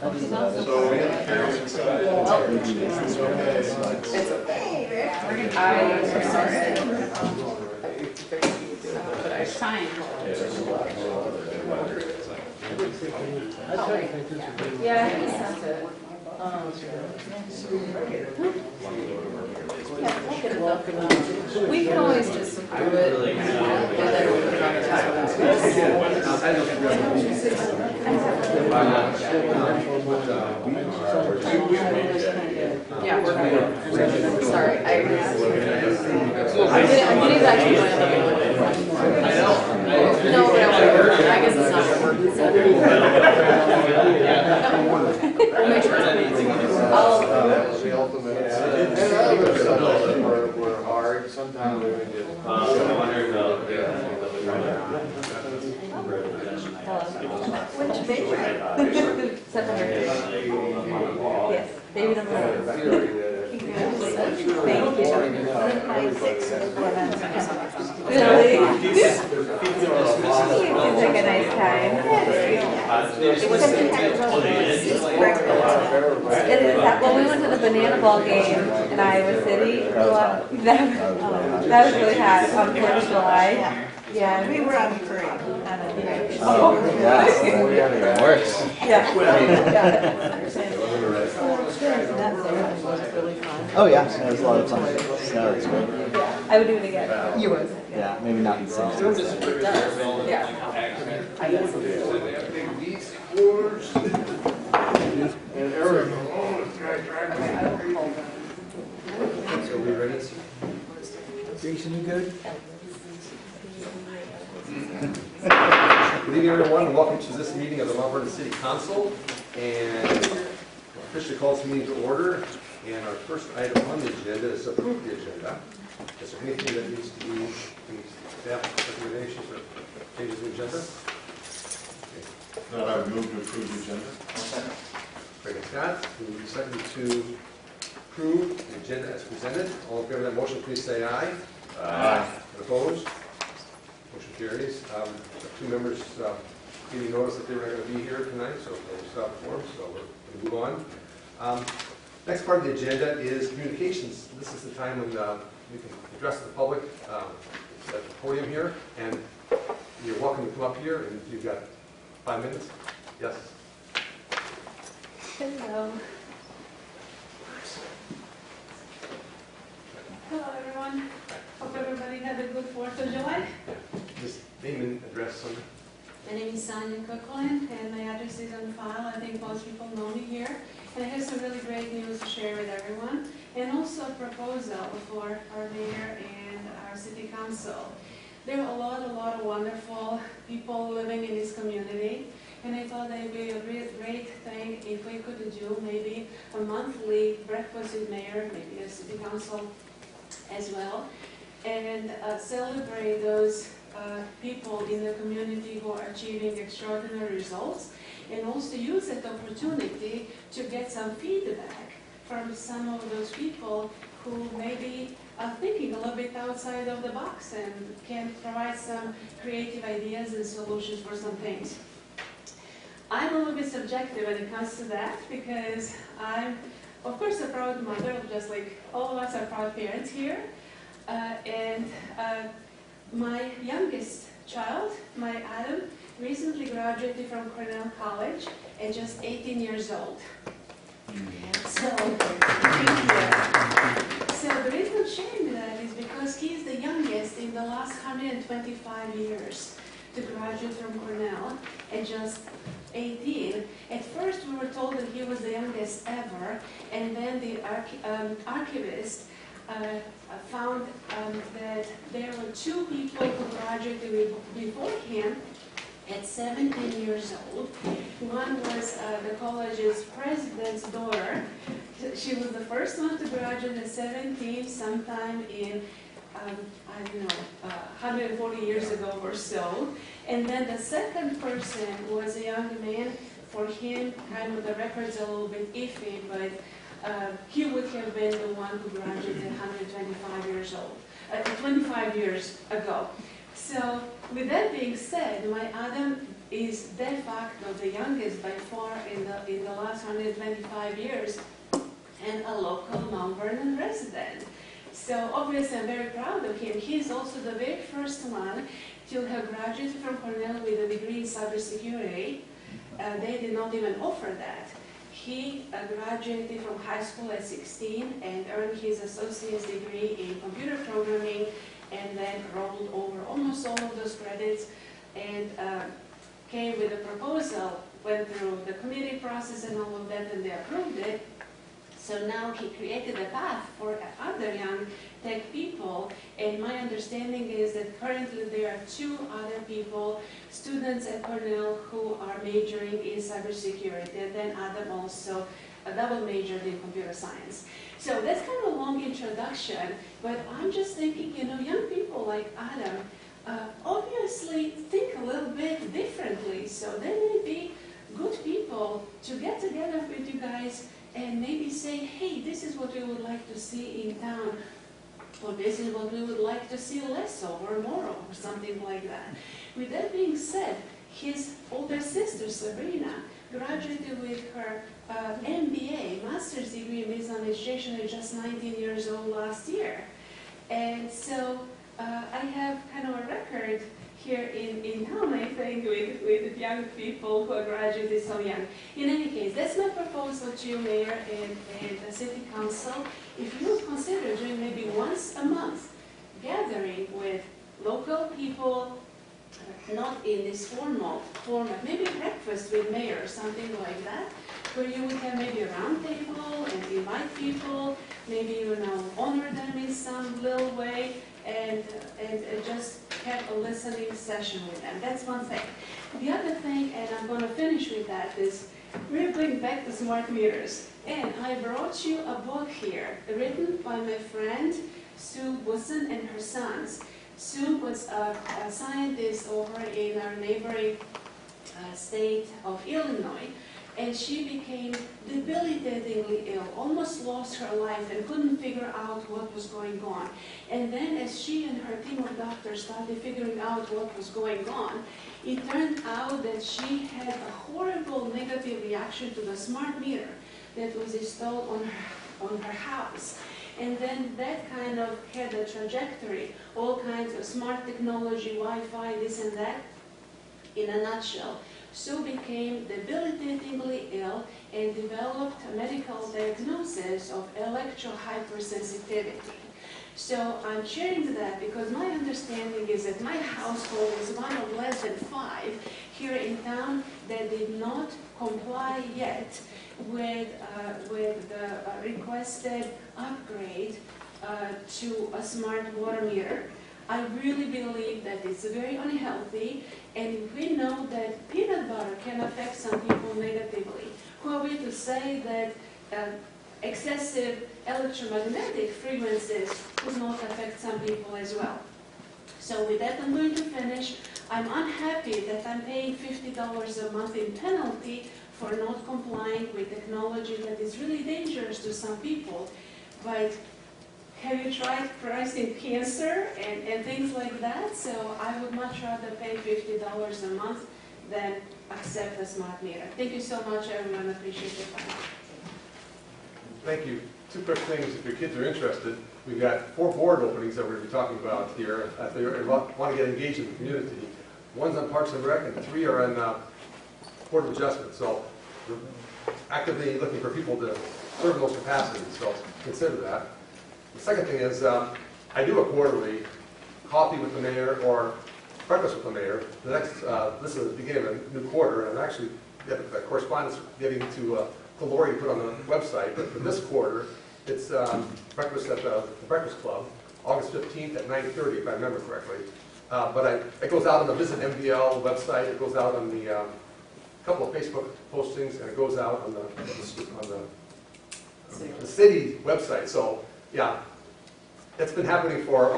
Yeah, he sent it. We can always just approve it. Yeah, we're good. Sorry, I did actually no, but I guess it's not work. We'll make sure. The ultimate. And other stuff were hard. Sometimes we would get. Which baby? 700. Yes, baby number 1. Thank you. Really? Seems like a nice time. Well, we went to the banana ball game in Iowa City. That was really hot on 4th of July. Yeah, we were on the parade. Oh, yeah. Works. Oh yeah, it was a lot of fun. Snow was great. I would do it again. You would? Yeah, maybe not in the same sense. Yeah. I guess. And Eric. So we ready? Jason, you good? Good evening, everyone, and welcome to this meeting of the Mount Vernon City Council. And officially calls the meeting to order. And our first item on the agenda is approve the agenda. Is there anything that needs to be, any staff recommendations or changes to the agenda? No, I would move to approve the agenda. Craig and Scott, we second to approve the agenda as presented. All in favor of that motion, please say aye. Aye. And opposed? Motion carries. Two members gave me notice that they were not going to be here tonight, so they stopped for them, so we're going to move on. Next part of the agenda is communications. This is the time when we can address the public at the podium here, and you're welcome to come up here, and you've got 5 minutes. Yes? Hello. Hello, everyone. Hope everybody had a good 4th of July. Just name and address on. My name is Sonia Cookland, and my address is on file. I think most people know me here. And I have some really great news to share with everyone, and also a proposal for our mayor and our city council. There are a lot of wonderful people living in this community, and I thought that it would be a great thing if we could do maybe a monthly breakfast with mayor, maybe the city council as well, and celebrate those people in the community who are achieving extraordinary results, and also use that opportunity to get some feedback from some of those people who maybe are thinking a little bit outside of the box and can provide some creative ideas and solutions for some things. I'm a little bit subjective when it comes to that because I'm, of course, a proud mother, just like all of us are proud parents here. My youngest child, my Adam, recently graduated from Cornell College at just 18 years old. So the reason I'm sharing that is because he's the youngest in the last 125 years to graduate from Cornell at just 18. At first we were told that he was the youngest ever, and then the archivist found that there were 2 people who graduated before him at 17 years old. One was the college's president's daughter. She was the first one to graduate at 17 sometime in, I don't know, 140 years ago or so. And then the second person was a young man. For him, kind of the record's a little bit iffy, but he would have been the one who graduated 125 years old, 25 years ago. So with that being said, my Adam is de facto the youngest by far in the last 125 years, and a local Mount Vernon resident. So obviously I'm very proud of him. He's also the very first one to have graduated from Cornell with a degree in cybersecurity. They did not even offer that. He graduated from high school at 16 and earned his associate's degree in computer programming, and then rolled over almost all of those credits and came with a proposal, went through the committee process and all of that, and they approved it. So now he created a path for other young tech people, and my understanding is that currently there are 2 other people, students at Cornell, who are majoring in cybersecurity, and then Adam also double majored in computer science. So that's kind of a long introduction, but I'm just thinking, you know, young people like Adam obviously think a little bit differently, so they may be good people to get together with you guys and maybe say, hey, this is what we would like to see in town, or this is what we would like to see less of or more of, or something like that. With that being said, his older sister, Sabrina, graduated with her MBA, master's degree in business administration, at just 19 years old last year. And so I have kind of a record here in town, I think, with young people who are graduated so young. In any case, that's my proposal to you, Mayor and the City Council. If you would consider doing maybe once a month gathering with local people, not in this formal format, maybe breakfast with mayor or something like that, where you would have maybe a round table and invite people, maybe, you know, honor them in some little way, and just have a listening session with them. That's one thing. The other thing, and I'm going to finish with that, is we're going back to smart meters. And I brought you a book here, written by my friend Sue Busson and her sons. Sue was a scientist over in our neighboring state of Illinois, and she became debilitatingly ill, almost lost her life and couldn't figure out what was going on. And then as she and her team of doctors started figuring out what was going on, it turned out that she had a horrible negative reaction to the smart meter that was installed on her house. And then that kind of had a trajectory, all kinds of smart technology, Wi-Fi, this and that, in a nutshell. Sue became debilitatingly ill and developed a medical diagnosis of electrohypersensitivity. So I'm sharing that because my understanding is that my household is one of less than 5 here in town that did not comply yet with the requested upgrade to a smart water meter. I really believe that it's very unhealthy, and we know that peanut butter can affect some people negatively. Who are we to say that excessive electromagnetic frequencies would not affect some people as well? So with that, I'm going to finish. I'm unhappy that I'm paying $50 a month in penalty for not complying with technology that is really dangerous to some people. But have you tried pricing cancer and things like that? So I would much rather pay $50 a month than accept a smart meter. Thank you so much, everyone. I appreciate your time. Thank you. 2 quick things, if your kids are interested. We've got 4 board openings that we're going to be talking about here. If they want to get engaged in the community, 1's on Parks and Rec, and 3 are on Board of Adjustment. So we're actively looking for people to serve in those capacities, so consider that. The second thing is, I do a quarterly coffee with the mayor or breakfast with the mayor. The next, this is the beginning of a new quarter, and I'm actually got correspondence getting to Lori to put on the website. But for this quarter, it's breakfast at the Breakfast Club, August 15th at 9:30, if I remember correctly. But it goes out on the Visit MDL website. It goes out on the couple of Facebook postings, and it goes out on the city website. So yeah, it's been happening for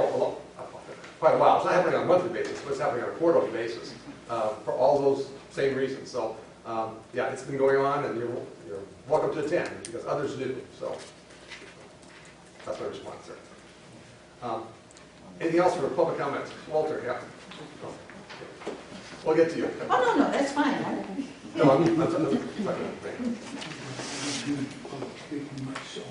quite a while. It's not happening on a monthly basis, but it's happening on a quarterly basis for all those same reasons. So yeah, it's been going on, and you're welcome to attend because others do. So that's my response there. Anything else for public comments? Walter, yeah. We'll get to you. Oh, no, that's fine. No, I'm talking. Speaking much, so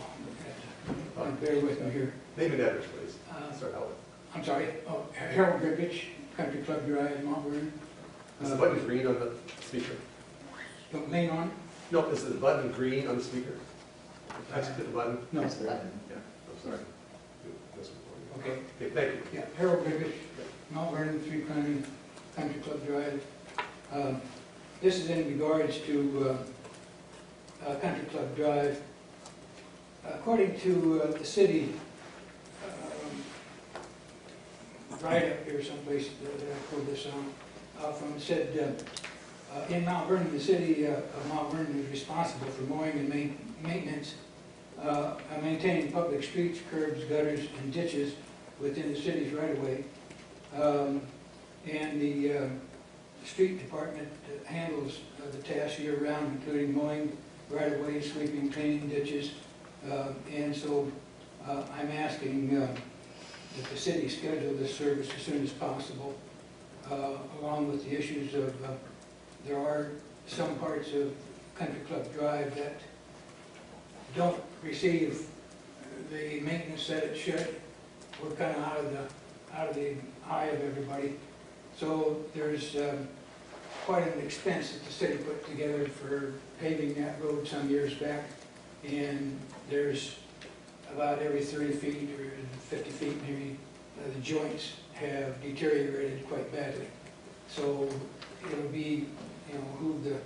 bear with me here. Name and address, please. Start out with. I'm sorry, Harold Gribbich, Country Club Drive, Mount Vernon. Is the button green on the speaker? The main on? No, is the button green on the speaker? I just hit the button? No. Yeah, I'm sorry. This one. Okay. Okay, thank you. Yeah, Harold Gribbich, Mount Vernon, 3 Country Club Drive. This is in regards to Country Club Drive. According to the city write-up here someplace that I pulled this on from, it said, in Mount Vernon, the city of Mount Vernon is responsible for mowing and maintenance, maintaining public streets, curbs, gutters, and ditches within the city's right-of-way. And the street department handles the task year-round, including mowing right-of-way, sweeping, cleaning ditches. And so I'm asking that the city schedule this service as soon as possible, along with the issues of, there are some parts of Country Club Drive that don't receive the maintenance that it should. We're kind of out of the eye of everybody. So there's quite an expense that the city put together for paving that road some years back. And there's about every 30 feet or 50 feet maybe, the joints have deteriorated quite badly. So it'll be, who the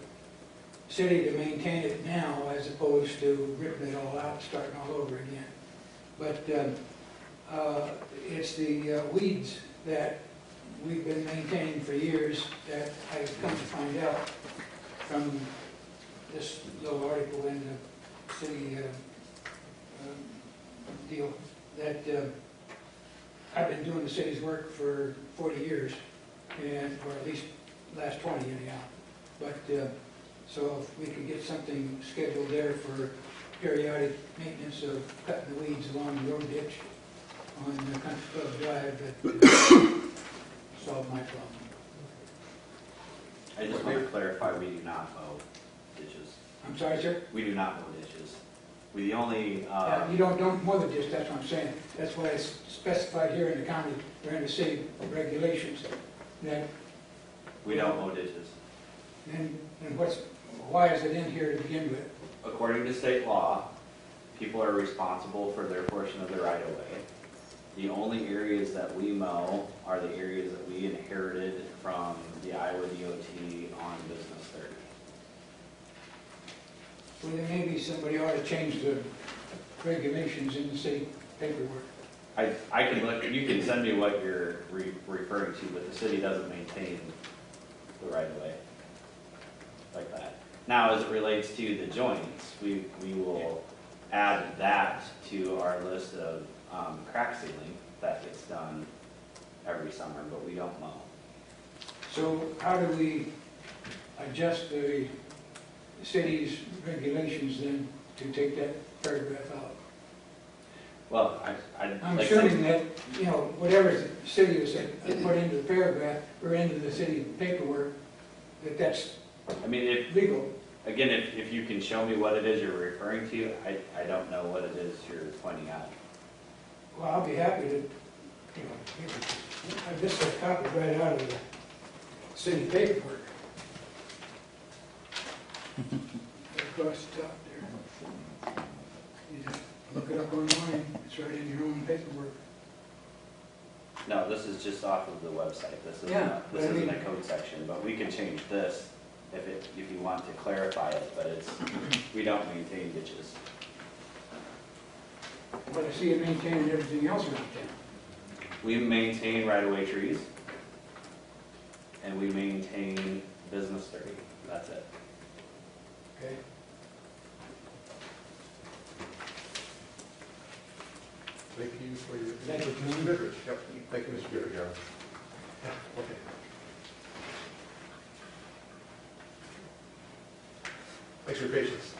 city to maintain it now as opposed to ripping it all out, starting all over again. But it's the weeds that we've been maintaining for years that I've come to find out from this little article in the city deal that I've been doing the city's work for 40 years, and or at least last 20 anyhow. But so if we could get something scheduled there for periodic maintenance of cutting the weeds along the road ditch on the Country Club Drive, that solve my problem. I just want to clarify, we do not mow ditches. I'm sorry, sir? We do not mow ditches. We the only, You don't mow the ditch, that's what I'm saying. That's why it's specified here in the county, or in the city regulations, that, we don't mow ditches. and why is it in here to begin with? According to state law, people are responsible for their portion of the right-of-way. The only areas that we mow are the areas that we inherited from the Iowa DOT on Business 30. Well, then maybe somebody ought to change the regulations in the city paperwork. I can look, you can send me what you're referring to, but the city doesn't maintain the right-of-way like that. Now, as it relates to the joints, we will add that to our list of crack sealing that gets done every summer, but we don't mow. So how do we adjust the city's regulations then to take that paragraph out? Well, I'm like assuming that, whatever the city has put into the paragraph or into the city paperwork, that's I mean, if legal. again, if you can show me what it is you're referring to, I don't know what it is you're pointing out. Well, I'll be happy to, this is copied right out of the city paperwork. Across the top there. You just look it up online, it's right in your own paperwork. No, this is just off of the website. This isn't, Yeah, this isn't a code section, but we can change this if you want to clarify it, but it's, we don't maintain ditches. But I see it maintaining everything else around town. We maintain right-of-way trees, and we maintain Business 30. That's it. Okay. Thank you for your. Thank you. Mr. Goodrich. Yep. Thank you, Mr. Goodrich. Yeah, okay. Thanks for your patience.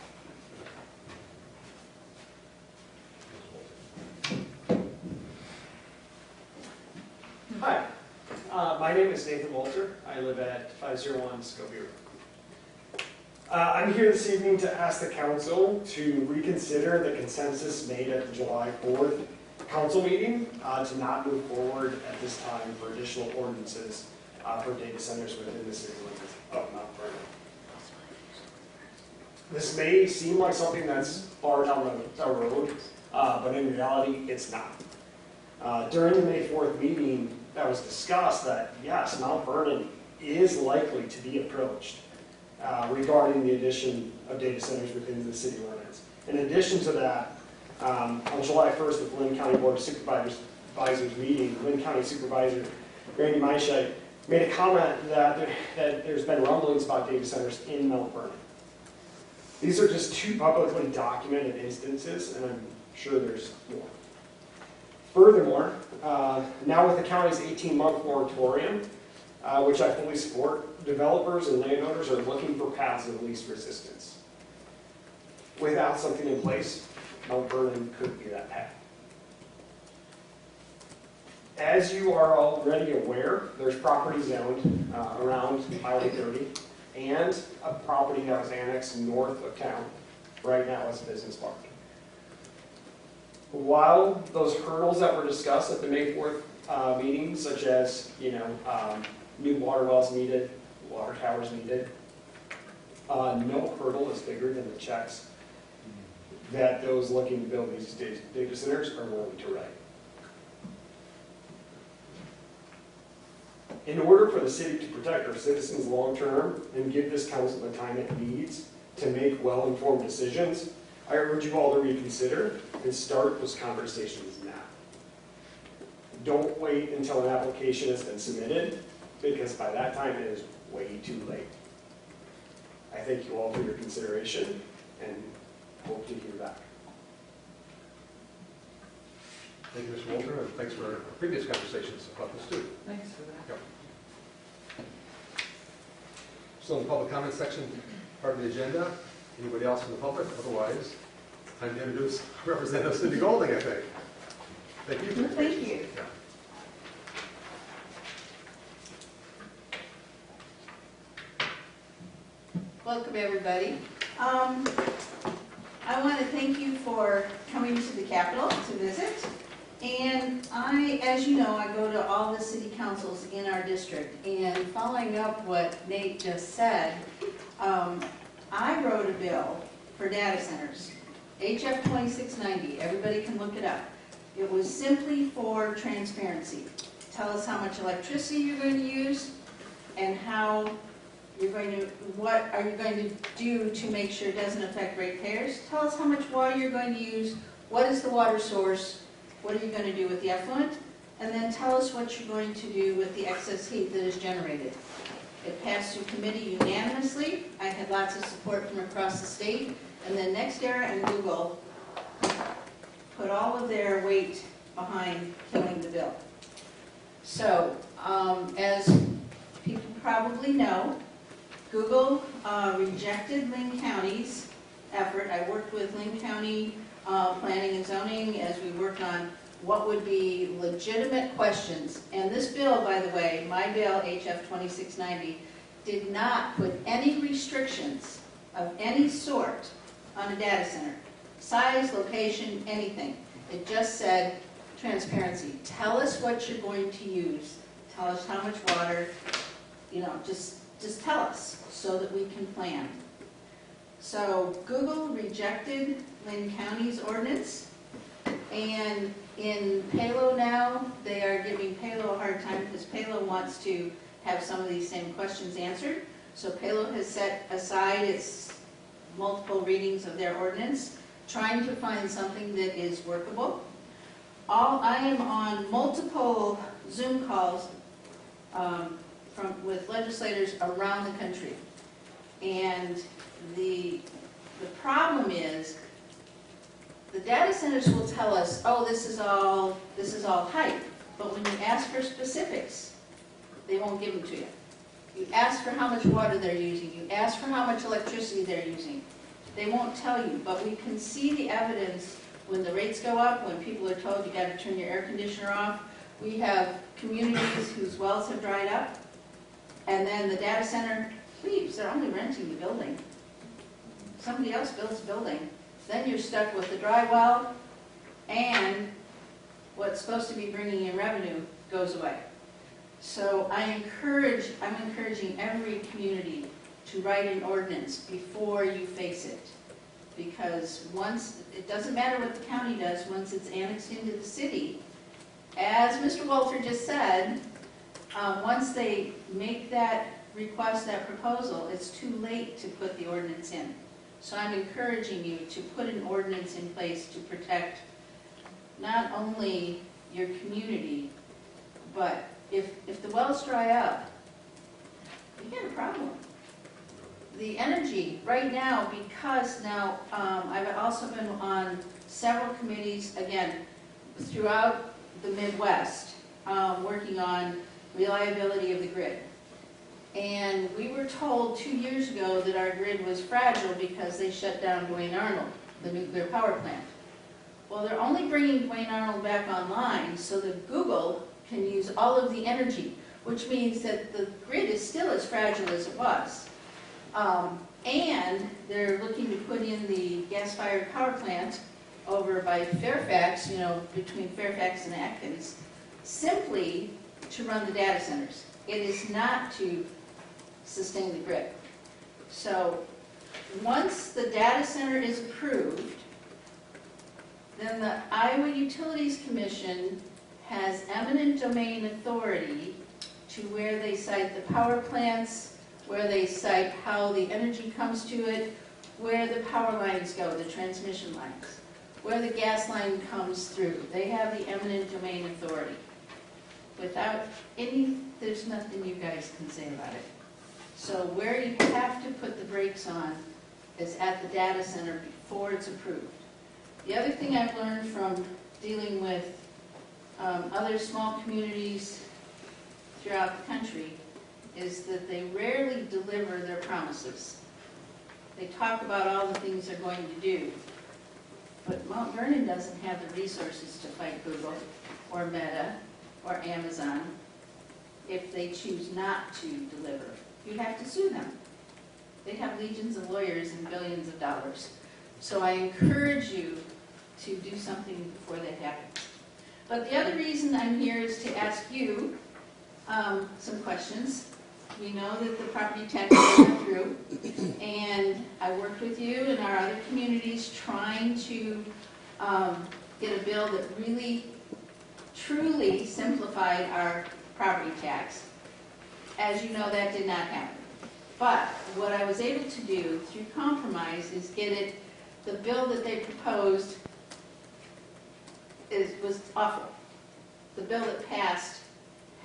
Hi, My name is Nathan Walter. I live at 501 Scobie Road. I'm here this evening to ask the council to reconsider the consensus made at the July 4th council meeting to not move forward at this time for additional ordinances for data centers within the city limits of Mount Vernon. This may seem like something that's far down the road, but in reality, it's not. During the May 4th meeting, that was discussed that, yes, Mount Vernon is likely to be approached regarding the addition of data centers within the city limits. In addition to that, on July 1st at the Lynn County Board of Supervisors meeting, Lynn County Supervisor Randy Meischeit made a comment that there's been rumblings about data centers in Mount Vernon. These are just two publicly documented instances, and I'm sure there's more. Furthermore, now with the county's 18-month moratorium, which I fully support, developers and landowners are looking for paths of least resistance. Without something in place, Mount Vernon could be that path. As you are already aware, there's property zoned around Highway 30 and a property that was annexed north of town right now as a business park. While those hurdles that were discussed at the May 4th meeting, such as new water wells needed, water towers needed, no hurdle is bigger than the checks that those looking to build these data centers are willing to write. In order for the city to protect our citizens long-term and give this council the time it needs to make well-informed decisions, I urge you all to reconsider and start those conversations now. Don't wait until an application has been submitted, because by that time it is way too late. I thank you all for your consideration and hope to hear back. Thank you, Mr. Walter, and thanks for previous conversations about this too. Thanks for that. Yep. Still in the public comment section, part of the agenda. Anybody else from the public? Otherwise, time to introduce Representative Cindy Golding, I think. Thank you. Thank you. Yeah. Welcome, everybody. I want to thank you for coming to the Capitol to visit. And as you know, I go to all the city councils in our district. And following up what Nate just said, I wrote a bill for data centers, HF 2690. Everybody can look it up. It was simply for transparency. Tell us how much electricity you're going to use and how you're going to, what are you going to do to make sure it doesn't affect ratepayers? Tell us how much water you're going to use, what is the water source, what are you going to do with the effluent, and then tell us what you're going to do with the excess heat that is generated. It passed through committee unanimously. I had lots of support from across the state, and then NextEra and Google put all of their weight behind killing the bill. So, as people probably know, Google rejected Lynn County's effort. I worked with Lynn County Planning and Zoning as we worked on what would be legitimate questions. And this bill, by the way, my bill, HF 2690, did not put any restrictions of any sort on a data center. Size, location, anything. It just said transparency. Tell us what you're going to use. Tell us how much water, just tell us so that we can plan. So Google rejected Lynn County's ordinance, and in Palo now, they are giving Palo a hard time because Palo wants to have some of these same questions answered. So Palo has set aside its multiple readings of their ordinance, trying to find something that is workable. I am on multiple Zoom calls with legislators around the country. And the problem is, the data centers will tell us, oh, this is all hype. But when you ask for specifics, they won't give them to you. You ask for how much water they're using. You ask for how much electricity they're using. They won't tell you. But we can see the evidence when the rates go up, when people are told you got to turn your air conditioner off, We have communities whose wells have dried up, and then the data center leaves. They're only renting the building. Somebody else builds a building. Then you're stuck with the dry well, and what's supposed to be bringing in revenue goes away. So I'm encouraging every community to write an ordinance before you face it. Because it doesn't matter what the county does, once it's annexed into the city, as Mr. Walter just said, once they make that request, that proposal, it's too late to put the ordinance in. So I'm encouraging you to put an ordinance in place to protect not only your community, but if the wells dry up, you get a problem. The energy right now, because now I've also been on several committees, again, throughout the Midwest, working on reliability of the grid. And we were told 2 years ago that our grid was fragile because they shut down Duane Arnold, the nuclear power plant. Well, they're only bringing Duane Arnold back online so that Google can use all of the energy, which means that the grid is still as fragile as it was. And they're looking to put in the gas-fired power plant over by Fairfax, between Fairfax and Atkins, simply to run the data centers. It is not to sustain the grid. So once the data center is approved, then the Iowa Utilities Commission has eminent domain authority to where they cite the power plants, where they cite how the energy comes to it, where the power lines go, the transmission lines, where the gas line comes through. They have the eminent domain authority. Without there's nothing you guys can say about it. So where you have to put the brakes on is at the data center before it's approved. The other thing I've learned from dealing with other small communities throughout the country is that they rarely deliver their promises. They talk about all the things they're going to do, but Mount Vernon doesn't have the resources to fight Google or Meta or Amazon if they choose not to deliver. You have to sue them. They have legions of lawyers and billions of dollars. So I encourage you to do something before that happens. But the other reason I'm here is to ask you some questions. We know that the property tax went through, and I worked with you and our other communities trying to get a bill that really, truly simplified our property tax. As you know, that did not happen. But what I was able to do through compromise is get the bill that they proposed was awful. The bill that passed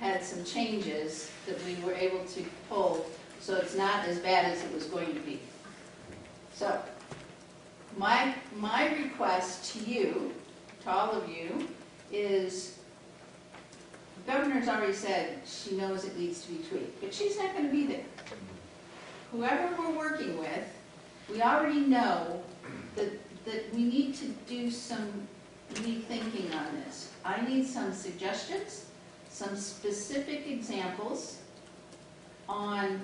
had some changes that we were able to pull, so it's not as bad as it was going to be. So, my request to you, to all of you, is the governor's already said she knows it needs to be tweaked, but she's not going to be there. Whoever we're working with, we already know that we need to do some rethinking on this. I need some suggestions, some specific examples on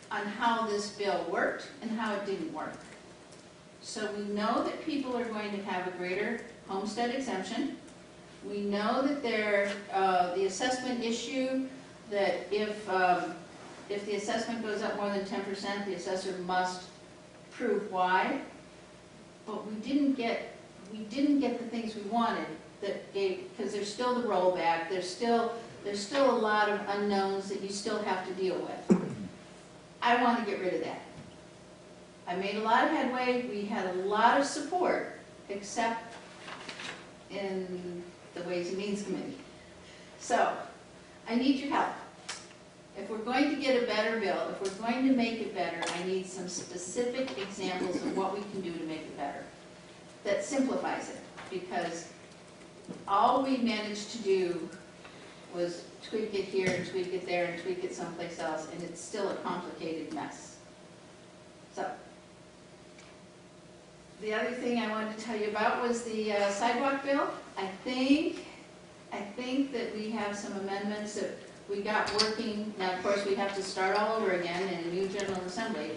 how this bill worked and how it didn't work. So we know that people are going to have a greater homestead exemption. We know that the assessment issue, that if the assessment goes up more than 10%, the assessor must prove why. But we didn't get the things we wanted that gave, because there's still the rollback, there's still a lot of unknowns that you still have to deal with. I want to get rid of that. I made a lot of headway. We had a lot of support, except in the Ways and Means Committee. So, I need your help. If we're going to get a better bill, if we're going to make it better, I need some specific examples of what we can do to make it better. That simplifies it, because all we managed to do was tweak it here and tweak it there and tweak it someplace else, and it's still a complicated mess. So, the other thing I wanted to tell you about was the sidewalk bill. I think I think that we have some amendments that we got working. Now, of course, we have to start all over again in a new General Assembly,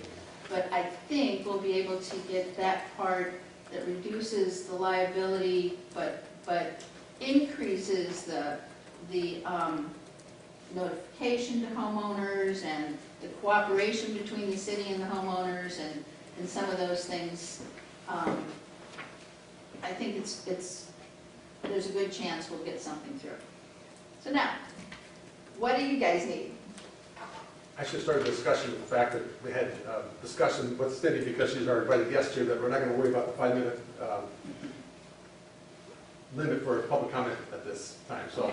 but I think we'll be able to get that part that reduces the liability, but increases the notification to homeowners and the cooperation between the city and the homeowners and some of those things. I think there's a good chance we'll get something through. So now, what do you guys need? I should start a discussion with the fact that we had discussion with Cindy, because she's our invited guest here, that we're not going to worry about the 5-minute limit for public comment at this time. So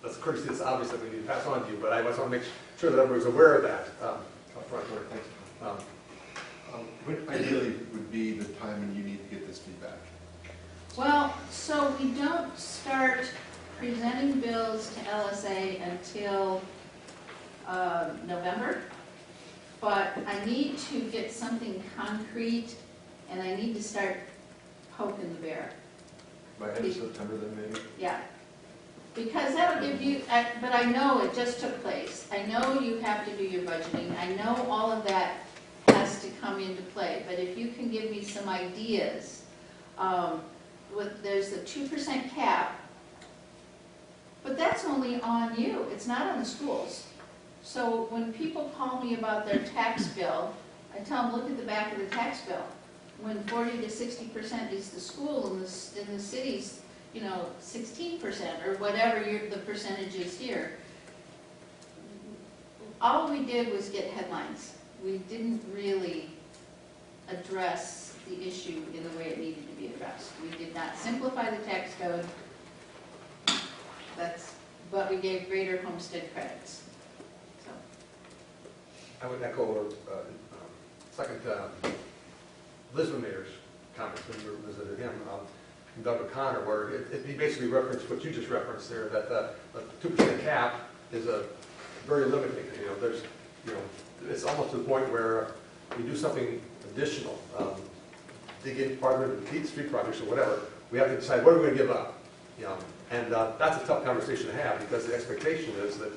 that's a courtesy. It's obvious that we need to pass on to you, but I just want to make sure that everybody's aware of that up front. Thanks. What ideally would be the time when you need to get this feedback? Well, so we don't start presenting bills to LSA until November, but I need to get something concrete, and I need to start poking the bear. By end of September then maybe? Yeah, because that'll give you, but I know it just took place. I know you have to do your budgeting. I know all of that has to come into play, but if you can give me some ideas, there's the 2% cap, but that's only on you. It's not on the schools. So when people call me about their tax bill, I tell them, look at the back of the tax bill. When 40 to 60% is the school, in the cities, 16% or whatever the percentage is here. All we did was get headlines. We didn't really address the issue in the way it needed to be addressed. We did not simplify the tax code. But we gave greater homestead credits. So. I would echo second Lisbon mayor's comments when you visited him, Doug O'Connor, where he basically referenced what you just referenced there, that the 2% cap is a very limiting. It's almost to the point where we do something additional, dig in farther into the street projects or whatever. We have to decide what are we going to give up, and that's a tough conversation to have, because the expectation is that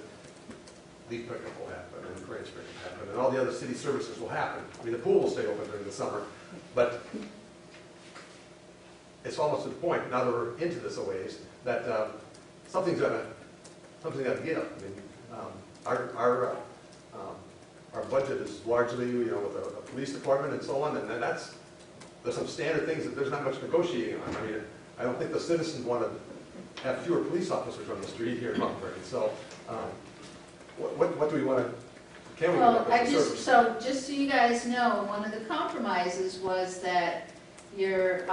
leaf pickup will happen, and grain pickup will happen, and all the other city services will happen. I mean, the pool will stay open during the summer, but it's almost to the point, now that we're into this a ways, that something's got to give. I mean, our budget is largely, with a police department and so on, and there's some standard things that there's not much negotiating on. I mean, I don't think the citizens want to have fewer police officers on the street here in Mount Vernon. So, what do we want to? Can we? Well, just so you guys know, one of the compromises was that your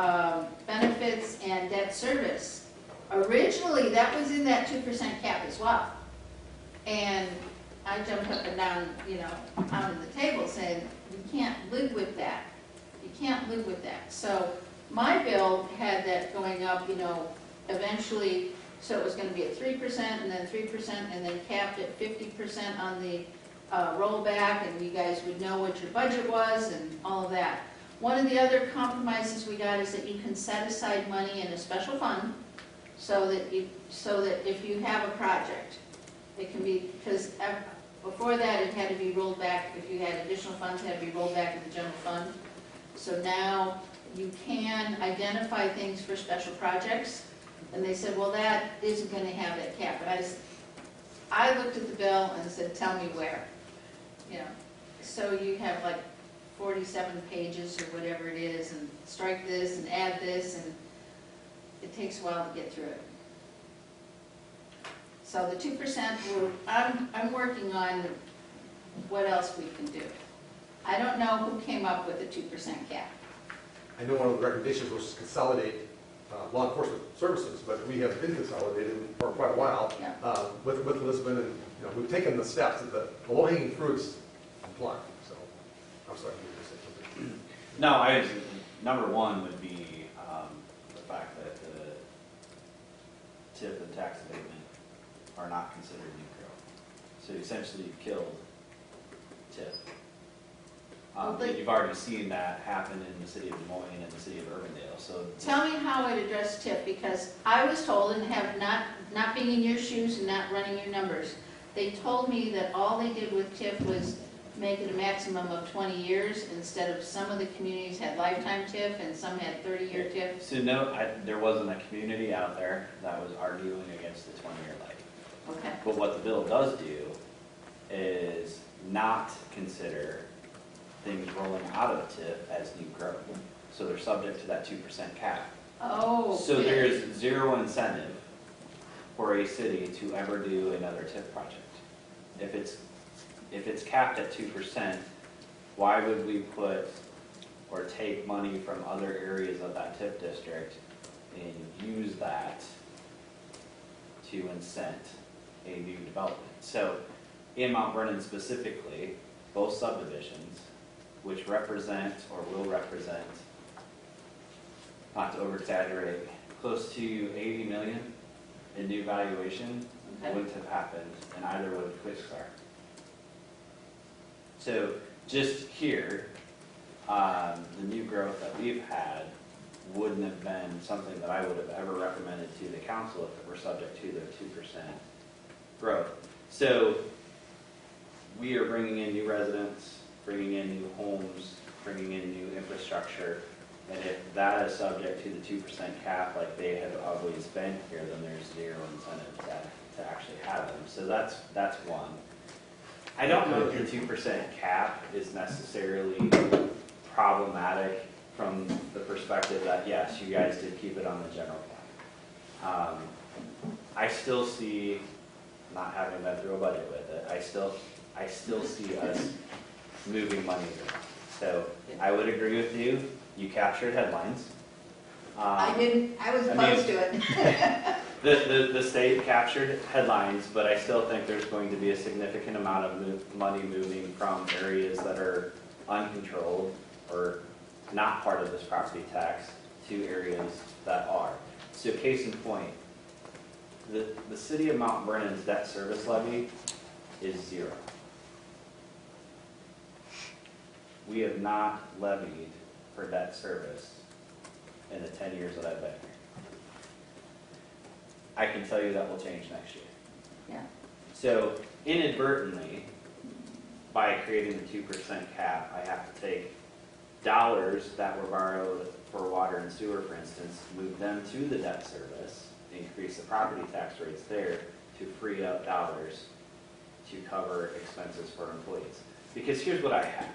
benefits and debt service, originally that was in that 2% cap as well. And I jumped up and down, on the table saying, you can't live with that. You can't live with that. So my bill had that going up, eventually, so it was going to be at 3% and then 3% and then capped at 50% on the rollback, and you guys would know what your budget was and all of that. One of the other compromises we got is that you can set aside money in a special fund so that if you have a project, it can be, because before that it had to be rolled back. If you had additional funds, it had to be rolled back in the general fund. So now you can identify things for special projects. And they said, well, that isn't going to have that cap. But I looked at the bill and said, tell me where. So you have like 47 pages or whatever it is, and strike this and add this, and it takes a while to get through it. So the 2%, I'm working on what else we can do. I don't know who came up with the 2% cap. I know one of the recommendations was to consolidate law enforcement services, but we have been consolidated for quite a while with Lisbon, and we've taken the steps that the low-hanging fruits apply. So, I'm sorry, you were going to say something. No, number one would be the fact that the tip and tax abatement are not considered neutral. So essentially, you killed tip. But- You've already seen that happen in the city of Des Moines and the city of Urbandale, so. Tell me how it addressed TIF, because I was told, and have not being in your shoes and not running your numbers, they told me that all they did with TIF was make it a maximum of 20 years, instead of some of the communities had lifetime TIF and some had 30-year TIF. So no, there wasn't a community out there that was arguing against the 20-year life. Okay. But what the bill does do is not consider things rolling out of TIF as new growth. So they're subject to that 2% cap. Oh. So okay. there is zero incentive for a city to ever do another TIF project. If it's capped at 2%, why would we put or take money from other areas of that TIF district and use that to incent a new development? So in Mount Vernon specifically, both subdivisions, which represent or will represent, not to over-exaggerate, close to 80 million in new valuation, Okay. wouldn't have happened, and either would have Quick Start. So just here, the new growth that we've had wouldn't have been something that I would have ever recommended to the council if it were subject to their 2% growth. So we are bringing in new residents, bringing in new homes, bringing in new infrastructure, and if that is subject to the 2% cap like they have always been here, then there's zero incentive to actually have them. So that's one. I don't know if the 2% cap is necessarily problematic from the perspective that, yes, you guys did keep it on the general plan. I still see, not having been through a budget with it, I still see us moving money around. So I would agree with you. You captured headlines. I didn't, I was opposed to it. The state captured headlines, but I still think there's going to be a significant amount of money moving from areas that are uncontrolled or not part of this property tax to areas that are. So case in point, the city of Mount Vernon's debt service levy is 0. We have not levied for debt service in the 10 years that I've been here. I can tell you that will change next year. Yeah. So inadvertently, by creating the 2% cap, I have to take dollars that were borrowed for water and sewer, for instance, move them to the debt service, increase the property tax rates there to free up dollars to cover expenses for employees. Because here's what I have.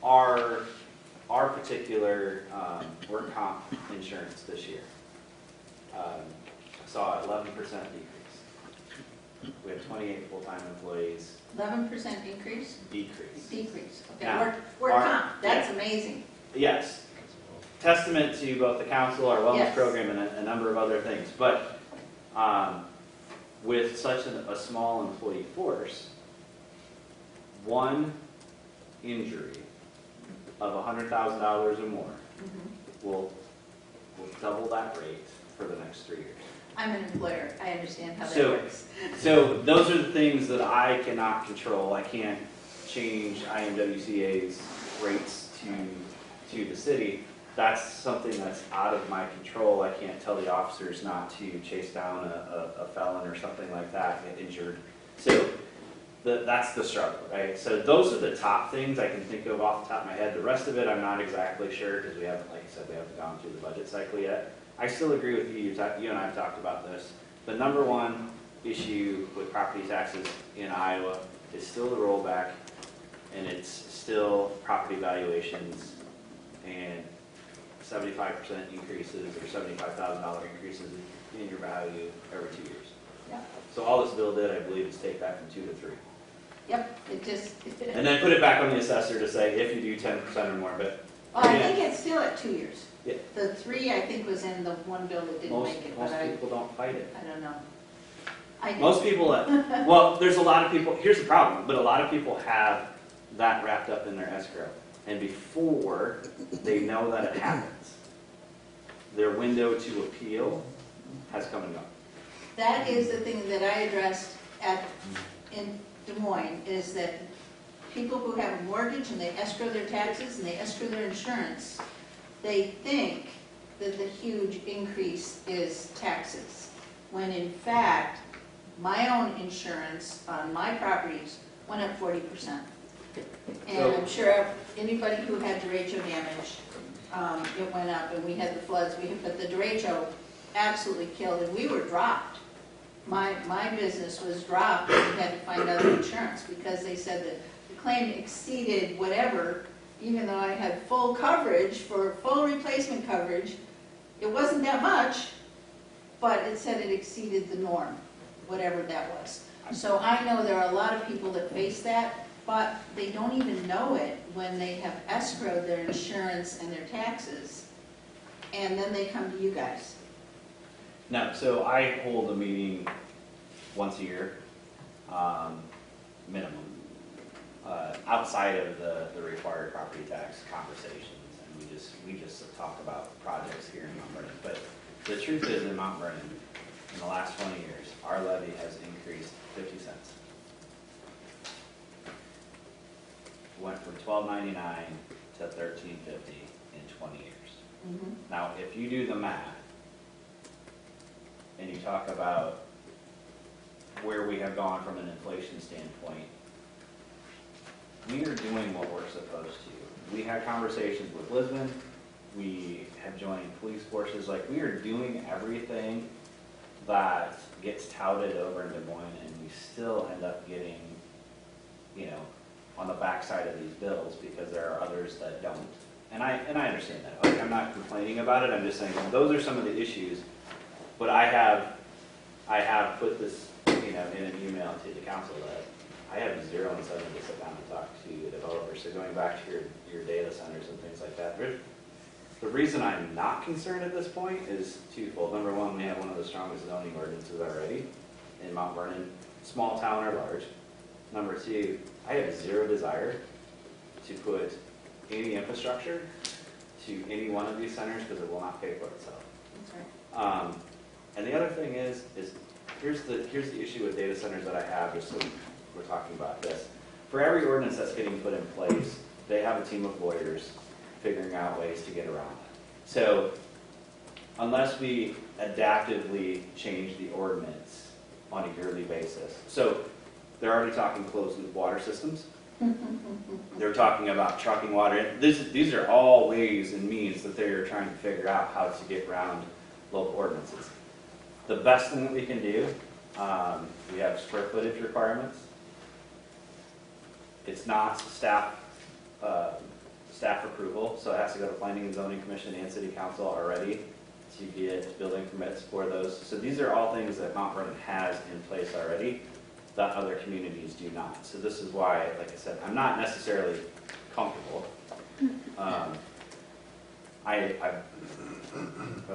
Our particular work comp insurance this year saw an 11% decrease. We have 28 full-time employees. 11% increase? Decrease. Decrease, okay, Now, work comp, that's amazing. Yes. Testament to both the council, our wellness Yes. program, and a number of other things. But with such a small employee force, one injury of $100,000 or more will double that rate for the next 3 years. I'm an employer, I understand how that So- works. So those are the things that I cannot control. I can't change IMWCA's rates to the city. That's something that's out of my control. I can't tell the officers not to chase down a felon or something like that, get injured. So that's the struggle, right? So those are the top things I can think of off the top of my head. The rest of it, I'm not exactly sure because we haven't, like I said, we haven't gone through the budget cycle yet. I still agree with you. You and I have talked about this. The number one issue with property taxes in Iowa is still the rollback, and it's still property valuations and 75% increases or $75,000 increases in your value every 2 years. Yeah. So all this bill did, I believe, is take that from 2 to 3. Yep, it just. And then put it back on the assessor to say if you do 10% or more, but Well, I think it's still at 2 years. Yeah. The 3, I think, was in the one bill that didn't make it, but most people don't fight it. I don't know. I do. Most people, well, there's a lot of people, here's the problem, but a lot of people have that wrapped up in their escrow. And before they know that it happens, their window to appeal has come and gone. That is the thing that I addressed in Des Moines, is that people who have a mortgage and they escrow their taxes and they escrow their insurance, they think that the huge increase is taxes, when in fact, my own insurance on my properties went up 40%. And I'm sure anybody who had derecho damage, it went up, and we had the floods, but the derecho absolutely killed, and we were dropped. My business was dropped, and we had to find other insurance, because they said that the claim exceeded whatever, even though I had full coverage for full replacement coverage. It wasn't that much, but it said it exceeded the norm, whatever that was. So I know there are a lot of people that face that, but they don't even know it when they have escrowed their insurance and their taxes, and then they come to you guys. No, so I hold a meeting once a year, minimum, outside of the required property tax conversations, and we just talk about projects here in Mount Vernon. But the truth is, in Mount Vernon, in the last 20 years, our levy has increased 50 cents. Went from $12.99 to $13.50 in 20 years. Mm-hmm. Now, if you do the math, and you talk about where we have gone from an inflation standpoint, we are doing what we're supposed to. We had conversations with Lisbon, we have joined police forces, like we are doing everything that gets touted over in Des Moines, and we still end up getting, you know, on the backside of these bills because there are others that don't. And I understand that. Like, I'm not complaining about it, I'm just saying those are some of the issues. But I have put this, you know, in an email to the council that I have zero incentive to sit down and talk to developers. So going back to your data centers and things like that, the reason I'm not concerned at this point is twofold. Number one, we have one of the strongest zoning ordinances already in Mount Vernon, small town or large. Number two, I have zero desire to put any infrastructure to any one of these centers because it will not pay for itself. That's right. And the other thing is here's the issue with data centers that I have, just so we're talking about this. For every ordinance that's getting put in place, they have a team of lawyers figuring out ways to get around it. So unless we adaptively change the ordinance on a yearly basis, so they're already talking closed loop water systems. They're talking about trucking water. These are all ways and means that they're trying to figure out how to get around local ordinances. The best thing that we can do, we have square footage requirements. It's not staff approval, so it has to go to Planning and Zoning Commission and City Council already to get building permits for those. So these are all things that Mount Vernon has in place already that other communities do not. So this is why, like I said, I'm not necessarily comfortable. I've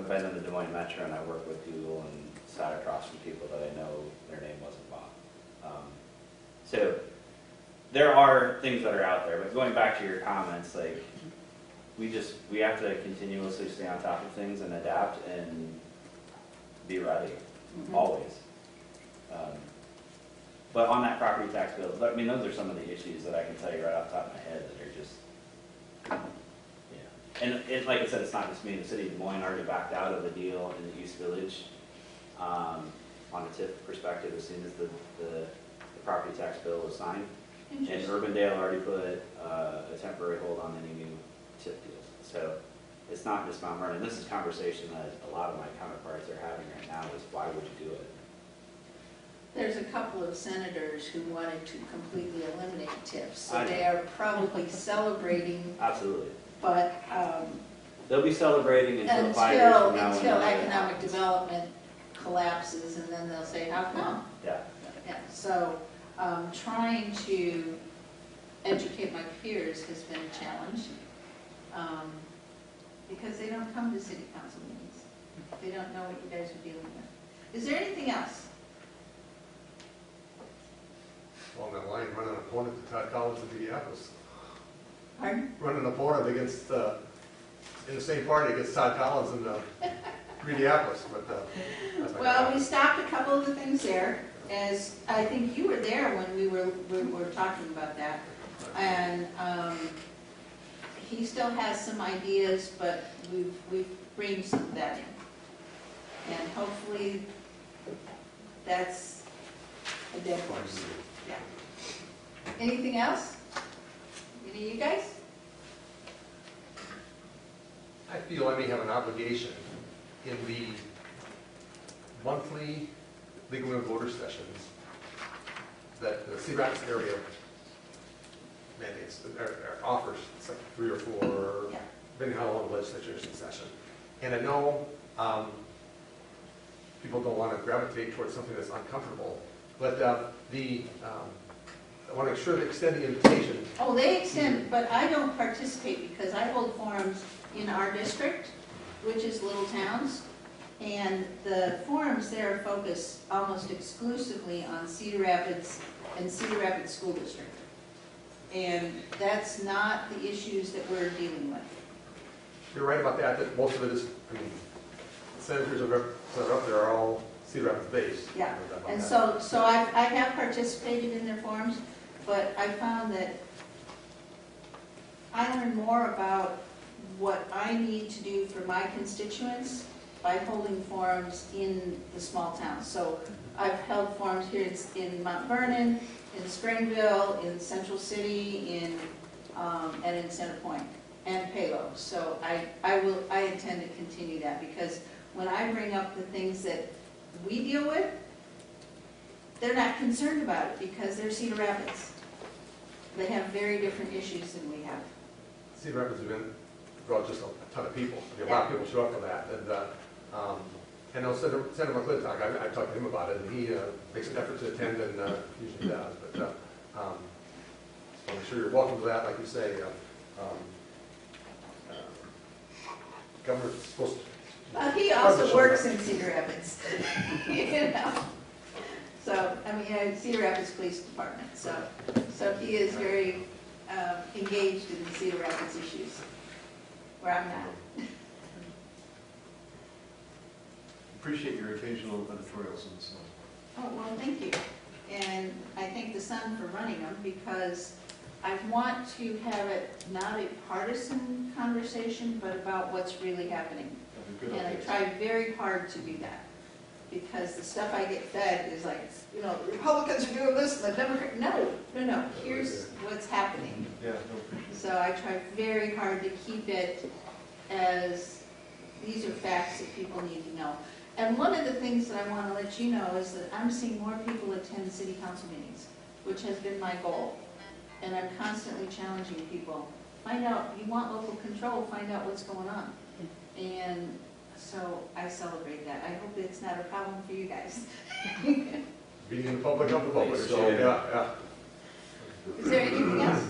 been in the Des Moines Metro, and I work with Google and sat across from people that I know their name wasn't bought. So there are things that are out there, but going back to your comments, like we have to continuously stay on top of things and adapt and be ready, always. But on that property tax bill, I mean, those are some of the issues that I can tell you right off the top of my head that are just, yeah. And it, like I said, it's not just me. The city of Des Moines already backed out of the deal in the East Village on a TIF perspective as soon as the property tax bill was signed. And Urbandale already put a temporary hold on any new TIF deals. So it's not just Mount Vernon. This is a conversation that a lot of my counterparts are having right now is why would you do it? There's a couple of senators who wanted to completely eliminate tips, so they are probably celebrating. Absolutely. But they'll be celebrating until 5 years from now. Until economic development collapses, and then they'll say, how come? Yeah. Yeah. So trying to educate my peers has been a challenge because they don't come to city council meetings. They don't know what you guys are dealing with. Is there anything else? Along that line, running an opponent to Todd Collins in Minneapolis. Pardon? Running an opponent against, in the same party against Todd Collins in Minneapolis. But, well, we stopped a couple of the things there, as I think you were there when we were talking about that. And he still has some ideas, but we've bring some of that in. And hopefully, that's a dead horse. Yeah. Anything else? Any of you guys? I feel I may have an obligation in the monthly legal and voter sessions that the Cedar Rapids area mandates, or offers. It's like 3 or 4, Yeah. depending on how long the legislature is in session. And I know people don't want to gravitate towards something that's uncomfortable, but I want to make sure to extend the invitation. Oh, they extend, but I don't participate because I hold forums in our district, which is little towns. And the forums there focus almost exclusively on Cedar Rapids and Cedar Rapids School District. And that's not the issues that we're dealing with. You're right about that, that most of it is, I mean, the senators that are up there are all Cedar Rapids based. Yeah, and so I have participated in their forums, but I found that I learn more about what I need to do for my constituents by holding forums in the small towns. So I've held forums here in Mount Vernon, in Springville, in Central City, and in Center Point, and Palo. So I intend to continue that, because when I bring up the things that we deal with, they're not concerned about it because they're Cedar Rapids. They have very different issues than we have. Cedar Rapids event brought just a ton of people. I mean, a lot of people show up for that. And I know Senator McClintock, I talked to him about it, and he makes an effort to attend and usually does. But so I'm sure you're welcome to that, like you say. Governor's supposed to... He also works in Cedar Rapids, you know. So, I mean, Cedar Rapids Police Department, so he is very engaged in the Cedar Rapids issues, where I'm not. Appreciate your occasional editorials in the Sun. Oh, well, thank you. And I thank the Sun for running them, because I want to have it not a partisan conversation, but about what's really happening. And I try very hard to do that, because the stuff I get fed is like, you know, the Republicans are doing this and the Democrats, no, here's what's happening. Yeah, no, appreciate it. So I try very hard to keep it as, these are facts that people need to know. And one of the things that I want to let you know is that I'm seeing more people attend city council meetings, which has been my goal. And I'm constantly challenging people. Find out, you want local control, find out what's going on. And so I celebrate that. I hope it's not a problem for you guys. Being in the public of the public. So, yeah. Is there anything else?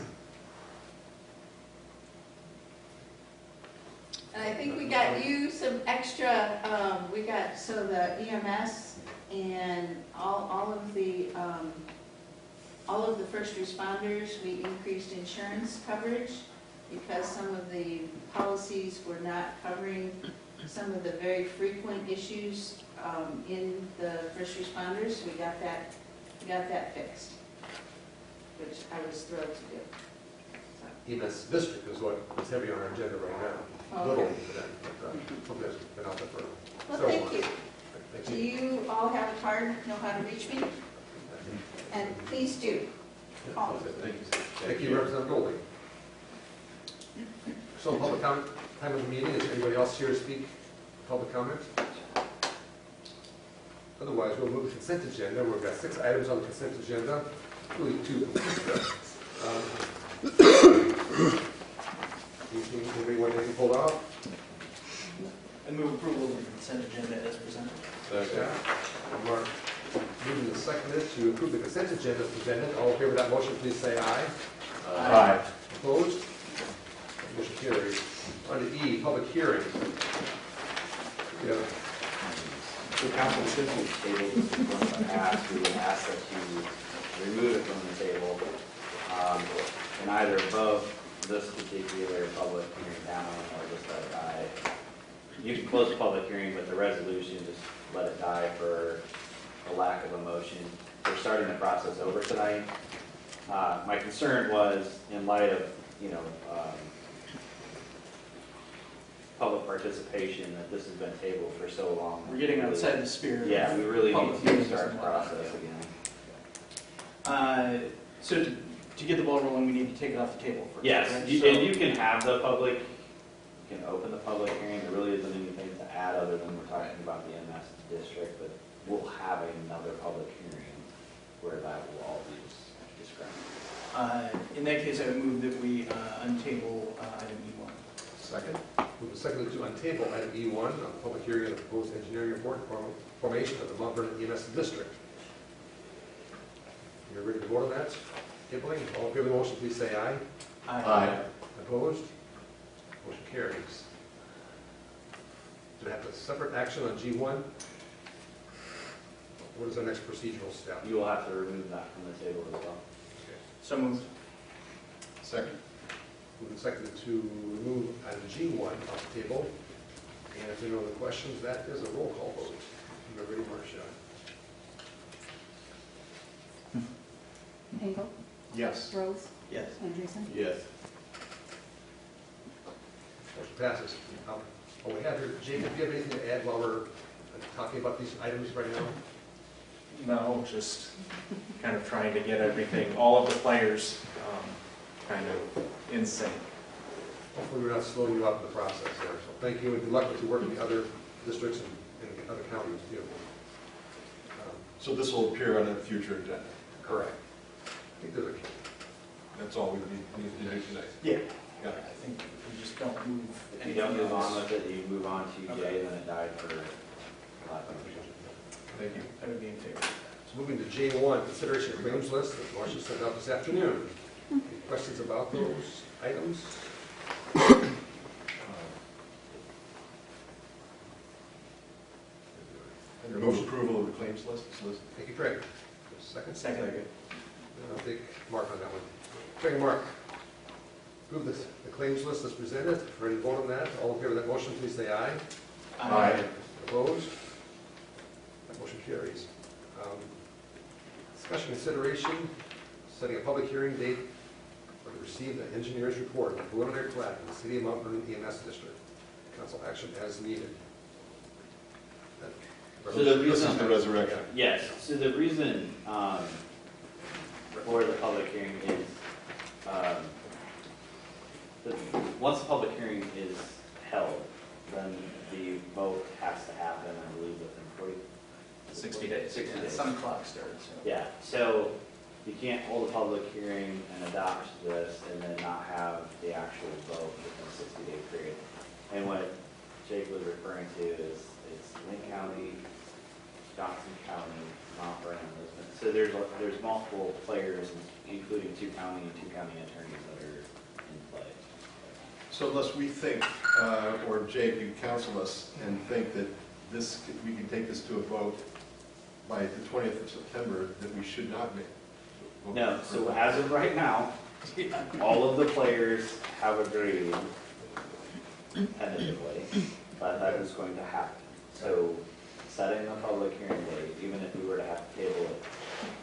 And I think we got you some extra, we got, so the EMS and all of the first responders, we increased insurance coverage because some of the policies were not covering some of the very frequent issues in the first responders. We got that fixed, which I was thrilled to do. So. EMS district is what is heavy on our agenda right now. Okay. Little for them, but something that's been out there for Well, several thank months. you. Thank Do you. you all have a card, know how to reach me? And please do. Call. Thank you, Representative Golding. So public comment time of the meeting, is anybody else here to speak? Public comment? Otherwise, we'll move to the consent agenda. We've got 6 items on the consent agenda, really 2. Anybody want anything pulled out? I move approval of the consent agenda as presented. Yeah. Mark, moving the seconded to approve the consent agenda as presented. All in favor of that motion, please say aye. Aye. Opposed? Motion carries. On to E, public hearing. Yeah. The council should be tabled, we would ask that you remove it from the table, and either vote this particular public hearing down or just let it die. You can close the public hearing, but the resolution, just let it die for a lack of a motion. We're starting the process over tonight, My concern was, in light of, public participation, that this has been tabled for so long. We're getting outside the spirit. Yeah, we really need Public to meetings start the and whatnot. process again. So to get the ball rolling, we need to take it off the table first. Yes, right? and So- you can have the public, you can open the public hearing, there really isn't anything to add other than we're talking about the MS district, but we'll have another public hearing where that will all be described. In that case, I would move that we untable item E1. Second. Move the second to untable item E1 on the public hearing of the proposed engineering report formation of the Mount Vernon EMS district. You're ready to vote on that? Kipling, all in favor of the motion, please say aye. Aye. Opposed? Motion carries. Do we have a separate action on G1? What is our next procedural step? You will have to remove that from the table as well. So moved. Second. Move the second to remove item G1 off the table. And if there are no other questions, that is a roll call vote. You're ready, Marcia? Engel, Yes. Rose, Yes. Andreessen. Yes. Motion passes. We have here, Jacob, do you have anything to add while we're talking about these items right now? No, just kind of trying to get everything, all of the players kind of in sync. Hopefully we're not slowing you up in the process there. So thank you and good luck with your work in the other districts and other counties too. So this will appear on a future agenda. Correct. I think there's a, That's all we need to do tonight. Yeah. Yeah. I think we just don't move If you don't anything move on else. with it, you move on to J, Okay. then it died for lack of motion. Thank you. I would be in favor. so moving to J1, consideration of claims list that Marcia sent out this afternoon. Any questions about those items? Move approval of the claims list. Thank you, Craig. Second? Second. I'll take Mark on that one. Craig and Mark, approve the claims list as presented. Ready to vote on that? All in favor of that motion, please say aye. Aye. Opposed? That motion carries. Discussion consideration, setting a public hearing date for to receive the engineer's report on the preliminary plat in the City of Mount Vernon EMS District. Council action as needed. So the This is reason, the resurrection. yes, so the reason for the public hearing is, once the public hearing is held, then the vote has to happen, I believe, within 60 days. 60 Yeah, days. Some clock starts. So. Yeah, so you can't hold a public hearing and adopt this and then not have the actual vote within a 60-day period. And what Jake was referring to is it's Lynn County, Johnson County, Mount Vernon-Lisbon. So there's multiple players, including two county attorneys that are in play. So unless we think, or Jake, you counsel us and think that we can take this to a vote by the 20th of September, that we should not make. No, so as of right now, all of the players have agreed tentatively that is going to happen. So setting the public hearing date, even if we were to have to table it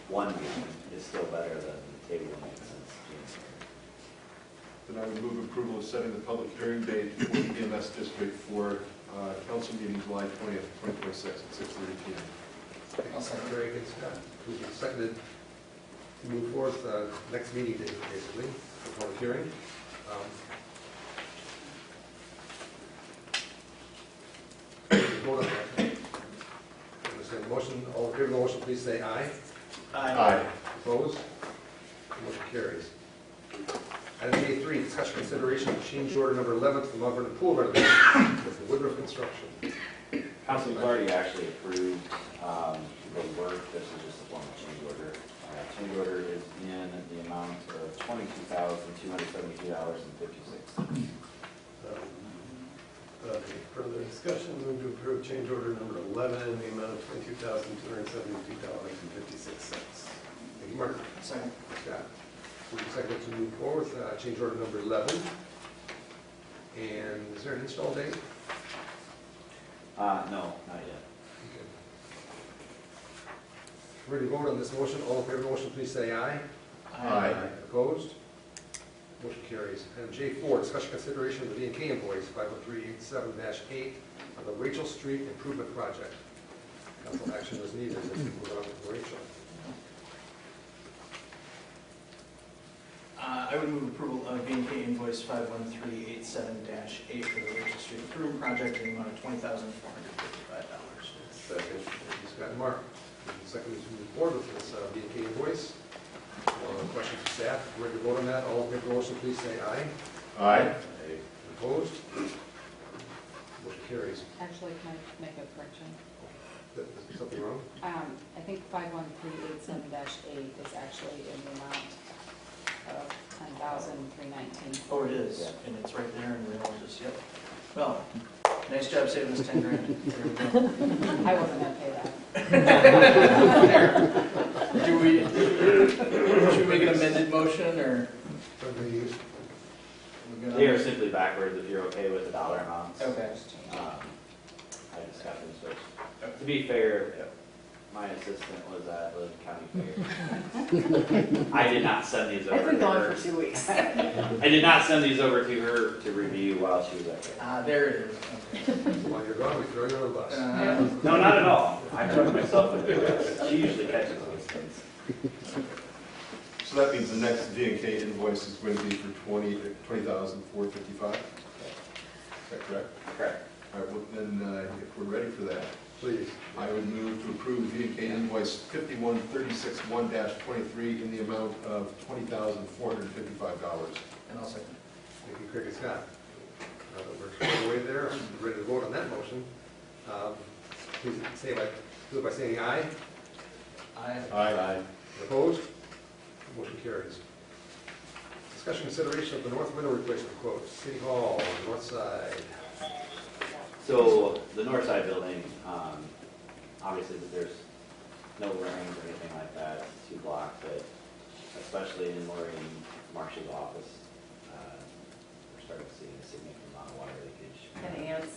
one meeting, is still better than tabling it since January. Then I would move approval of setting the public hearing date for the EMS district for council meeting July 20th, 2026 at 6:30 p.m. I'll second. Very good, Scott. Moved and seconded to move forth next meeting date, basically, for public hearing. Vote on that. Understand the motion, all in favor of the motion, please say aye. Aye. Opposed? Motion carries. Item J3, discussion consideration of change order number 11 for the Mount Vernon Pool renovation with the Woodruff Construction. Council, you've already actually approved the work. This is just a formal change order. Change order is in the amount of $22,272.56. Okay, further discussion, move to approve change order number 11 in the amount of $22,272.56. Thank you, Mark. Second. Scott. Moved and seconded to move forward with change order number 11. And is there an install date? No, not yet. Ready to vote on this motion? All in favor of the motion, please say aye. Aye. Opposed? Motion carries. Item J4, discussion consideration of the B&K invoice 51387-8 on the Rachel Street Improvement Project. Council action is needed as we move on to Rachel. I would move approval of B&K invoice 51387-8 for the Rachel Street Improvement Project in the amount of $20,455. Second. Scott and Mark. Second is to move forward with this B&K invoice. Questions for staff? Ready to vote on that? All in favor of the motion, please say aye. Aye. Opposed? Motion carries. Actually, can I make a correction? Is something wrong? I think 51387-8 is actually in the amount of $10,319. Oh, it is, and it's right there, and we're all just, yep. Well, nice job saving us 10 grand. There we go. I wasn't gonna pay that. Should we make an amended motion, or? They are simply backwards if you're okay with the dollar amounts. Okay. I just got them switched. To be fair, my assistant was at the county fair. I did not send these over I've been to gone her. for 2 weeks. I did not send these over to her to review while she was at there. There it is. While you're gone, we throw you on the bus. No, not at all. I took myself into this. She usually catches those things. So that means the next D&K invoice is going to be for $20,455? Is that correct? Correct. All right, well, then, if we're ready for that, Please. I would move to approve D&K invoice 51361-23 in the amount of $20,455. And I'll second. Thank you, Craig and Scott. We're squared away there. We're ready to vote on that motion. Please say do it by saying aye. Aye. Aye. Opposed? Motion carries. Discussion consideration of the north window replacement quote. City Hall, north side. So the north side building, obviously there's no rains or anything like that. It's 2 blocks, but especially in Maureen Marsh's office, we're starting to see a significant amount of water leakage. And ants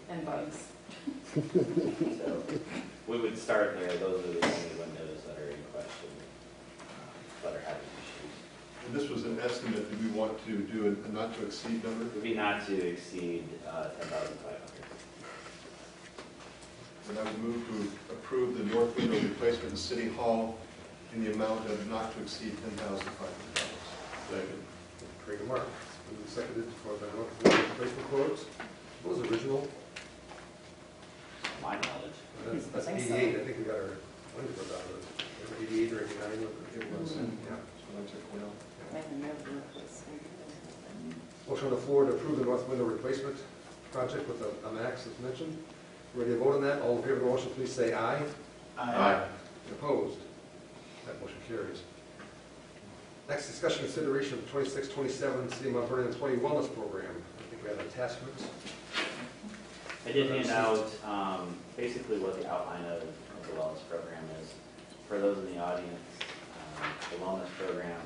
and bugs. So we would start there. Those are the only windows that are in question that are having issues. And this was an estimate. Do we want to do a not to exceed number? It would be not to exceed 10,500. And I would move to approve the north window replacement in City Hall in the amount of not to exceed $10,500. Second. Craig and Mark. Moved and seconded for the north window replacement quotes. What was original? My knowledge. That's I think so. 88. I think we got our windows out of it. 88 or 89. It was. Yeah. So I took well. Motion on the floor to approve the north window replacement project with a max as mentioned. Ready to vote on that? All in favor of the motion, please say aye. Aye. Opposed? That motion carries. Next, discussion consideration of 26-27 City of Mount Vernon Employee Wellness Program. I think we have attachments. I did hand out basically what the outline of the wellness program is. For those in the audience, the wellness program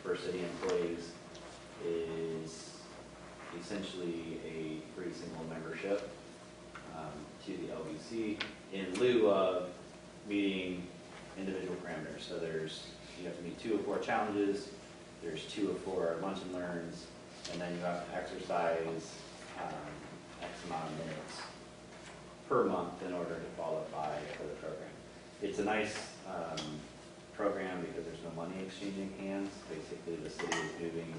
for city employees is essentially a free single membership to the LBC in lieu of meeting individual parameters. So you have to meet 2 of 4 challenges, there's 2 of 4 lunch and learns, and then you have to exercise X amount of minutes per month in order to qualify for the program. It's a nice program because there's no money exchanging hands. Basically, the city is moving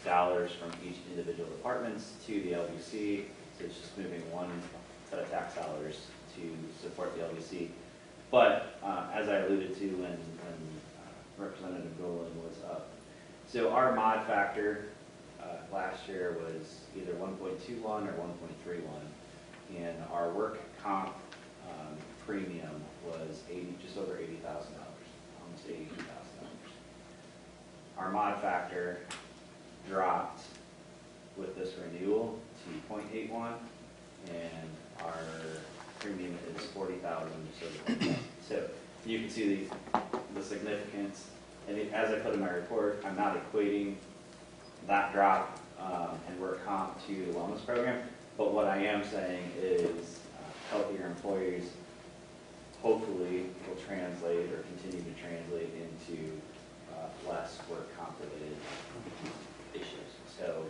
dollars from each individual departments to the LBC. So it's just moving one set of tax dollars to support the LBC. But as I alluded to when Representative Dolan was up, so our mod factor last year was either 1.21 or 1.31, and our work comp premium was just over $80,000, almost $82,000. Our mod factor dropped with this renewal to 0.81, and our premium is $40,000. So you can see the significance. And as I put in my report, I'm not equating that drop in work comp to the wellness program, but what I am saying is healthier employees hopefully will translate or continue to translate into less work comp-related issues. So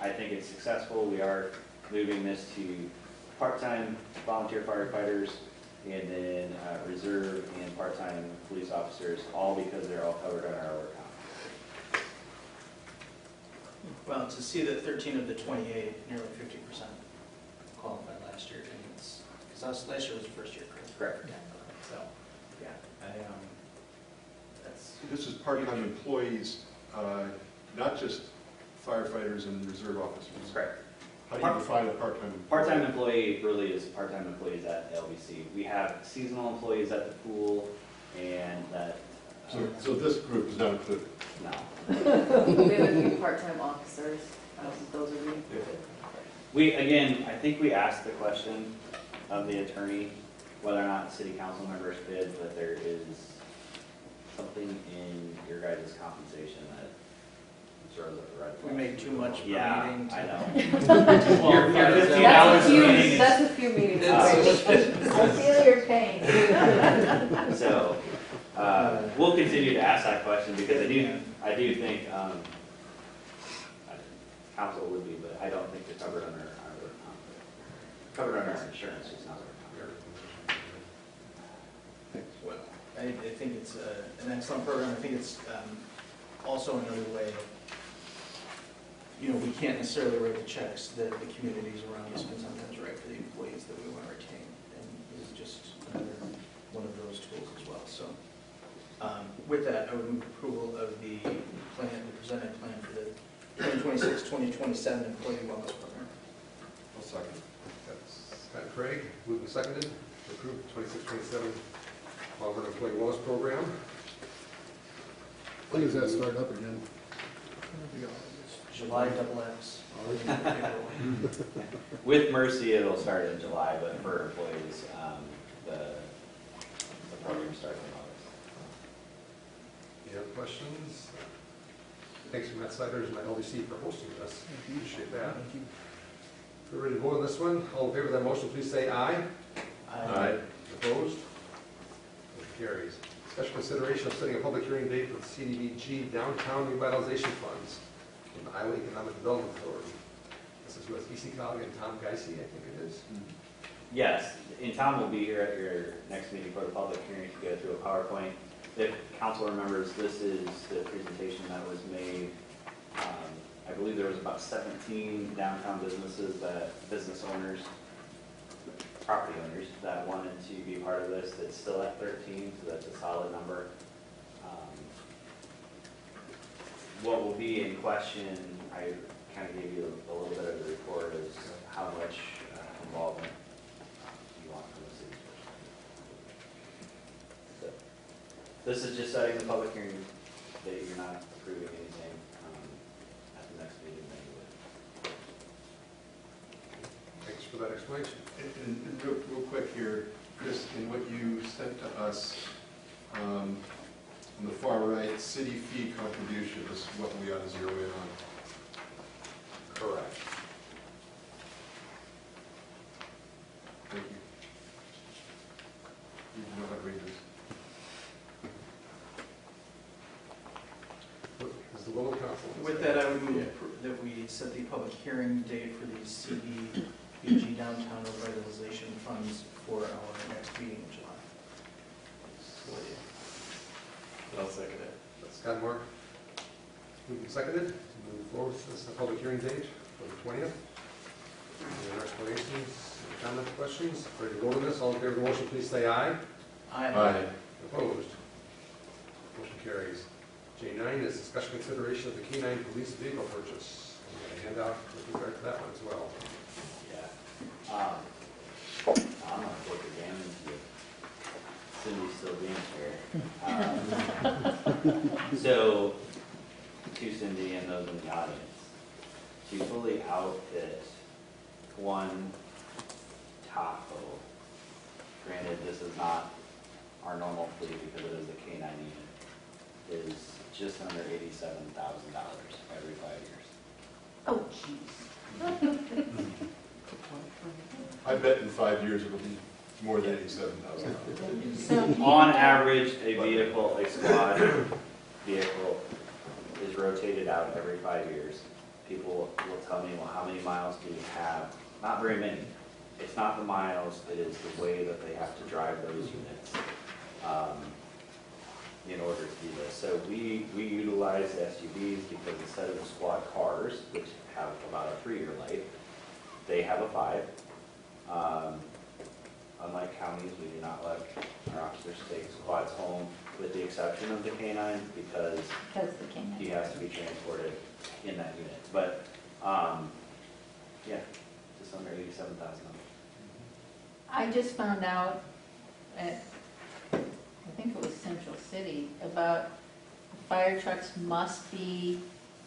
I think it's successful. We are moving this to part-time volunteer firefighters and then reserve and part-time police officers, all because they're all covered on our work comp. Well, to see that 13 of the 28, nearly 50% qualified last year, and it's, because last year was the first year, correct? Correct. Yeah, so, yeah, that's, This is part-time employees, not just firefighters and reserve officers. Correct. How do you define a part-time employee? Part-time employee really is part-time employees at LBC. We have seasonal employees at the pool and that. So this group is not included? No. We have a few part-time officers, those are you. We, again, I think we asked the question of the attorney whether or not city council members bid, but there is something in your guys' compensation that throws up the red we flag. make too much per Yeah, meeting. I know. Your Your 15 That's hours a few, meeting is- that's a few meetings. I feel your pain. So, we'll continue to ask that question because I do think, council would be, but I don't think they're covered under our, covered under our insurance, it's not our. Well, I think it's an excellent program. I think it's also another way, we can't necessarily write the checks that the communities around us can sometimes write for the employees that we want to retain. And this is just another one of those tools as well. So with that, I would move approval of the plan, the presented plan for the 2026-2027 Employee Wellness Program. I'll second. That's Scott and Craig, moved and seconded to approve 26-27 Auburn Employee Wellness Program. When does that start up again? July XX. With Mercy, it'll start in July, but for employees, the program starts in August. Any other questions? Thanks to Matt Siders and my LDC for hosting us. Appreciate that. We're ready to vote on this one. All in favor of that motion, please say aye. Aye. Opposed? Motion carries. Special consideration of setting a public hearing date for the CDBG Downtown Revitalization Funds from the Iowa Economic Development Authority. This is with EC Cog and Tom Geisey, I think it is. Yes, and Tom will be here at your next meeting for the public hearing to go through a PowerPoint. If council remembers, this is the presentation that was made. I believe there was about 17 downtown business owners, property owners that wanted to be part of this. That's still at 13, so that's a solid number. What will be in question, I kind of gave you a little bit of the report, is how much involvement you want from the city. So, this is just setting the public hearing date. You're not approving anything at the next meeting anyway. Thanks for that explanation. And real quick here, Chris, in what you sent to us, on the far right, city fee contribution is what we ought to zero in on. Correct. Thank you. You know how to read this. Is the will of council? With that, I would move that we set the public hearing date for the CDBG Downtown Revitalization Funds for our next meeting in July. I'll second it. Scott and Mark. Moved and seconded. Moving forward, this is the public hearing date for the 20th. Any other explanations, comments, questions? Ready to vote on this? All in favor of the motion, please say aye. Aye. Opposed? Motion carries. J9 is a special consideration of the K9 police vehicle purchase. I'm going to hand out with regard to that one as well. Yeah. I'm gonna take advantage of Cindy still being here. So, to Cindy and those in the audience, to fully outfit one Tahoe, granted this is not our normal fleet because it is the K9 unit, is just under $87,000 every 5 years. Oh, jeez. I bet in 5 years it'll be more than $87,000. On average, a vehicle, a squad vehicle is rotated out every 5 years. People will tell me, well, how many miles do you have? Not very many. It's not the miles, it is the way that they have to drive those units in order to do this. So we utilize SUVs because instead of the squad cars, which have about a 3-year life, they have a 5. Unlike counties, we do not let our officers take squads home, with the exception of the K-9, because the King. he has to be transported in that unit. But, yeah, just under $87,000. I just found out at, I think it was Central City, about fire trucks must be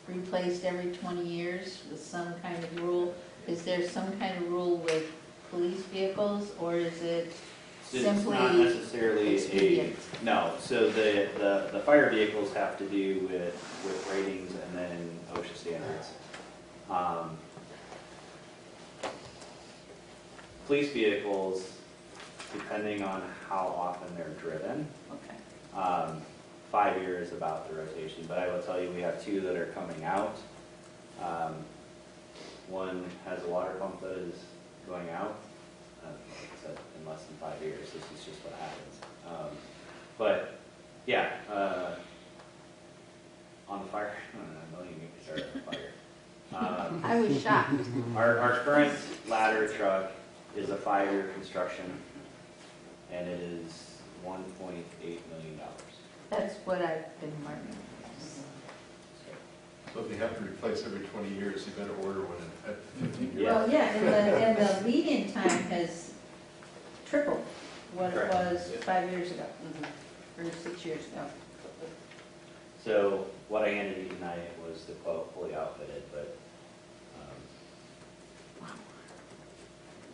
replaced every 20 years with some kind of rule. Is there some kind of rule with police vehicles, or is it It's simply not necessarily expedient? no, so the fire vehicles have to do with ratings and then OSHA standards. Police vehicles, depending on how often they're driven, Okay. 5 years about the rotation, but I will tell you, we have 2 that are coming out. One has a water pump that is going out, like I said, in less than 5 years. This is just what happens. But yeah, on the fire, I don't even get started on fire. I was shocked. Our current ladder truck is a 5-year construction, and it is $1.8 million. That's what I've been learning. So if you have to replace every 20 years, you better order one at 15 years. Yeah. Well, yeah, and the lead-in time has tripled what it Correct. was 5 years ago, or 6 years ago. So what I handed you tonight was the quote fully outfitted, but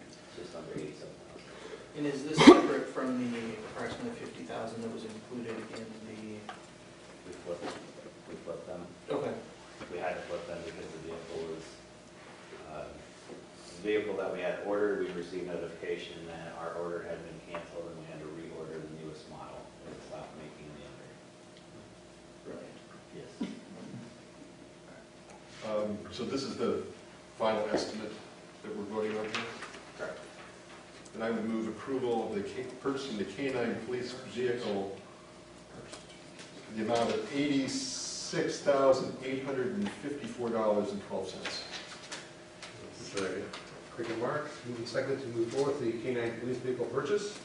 it's just under 87,000. And is this separate from the approximately 50,000 that was included in We flipped them. the? Okay. We had to flip them because the vehicle that we had ordered, we received notification that our order had been canceled and we had to reorder the newest model and stop making the other. Brilliant. Yes. So this is the final estimate that we're voting on here? Correct. Then I would move approval of the purchasing the K-9 police vehicle for the amount of $86,854.12. Second. Craig and Mark, moving second to move forward with the K-9 police vehicle purchase. If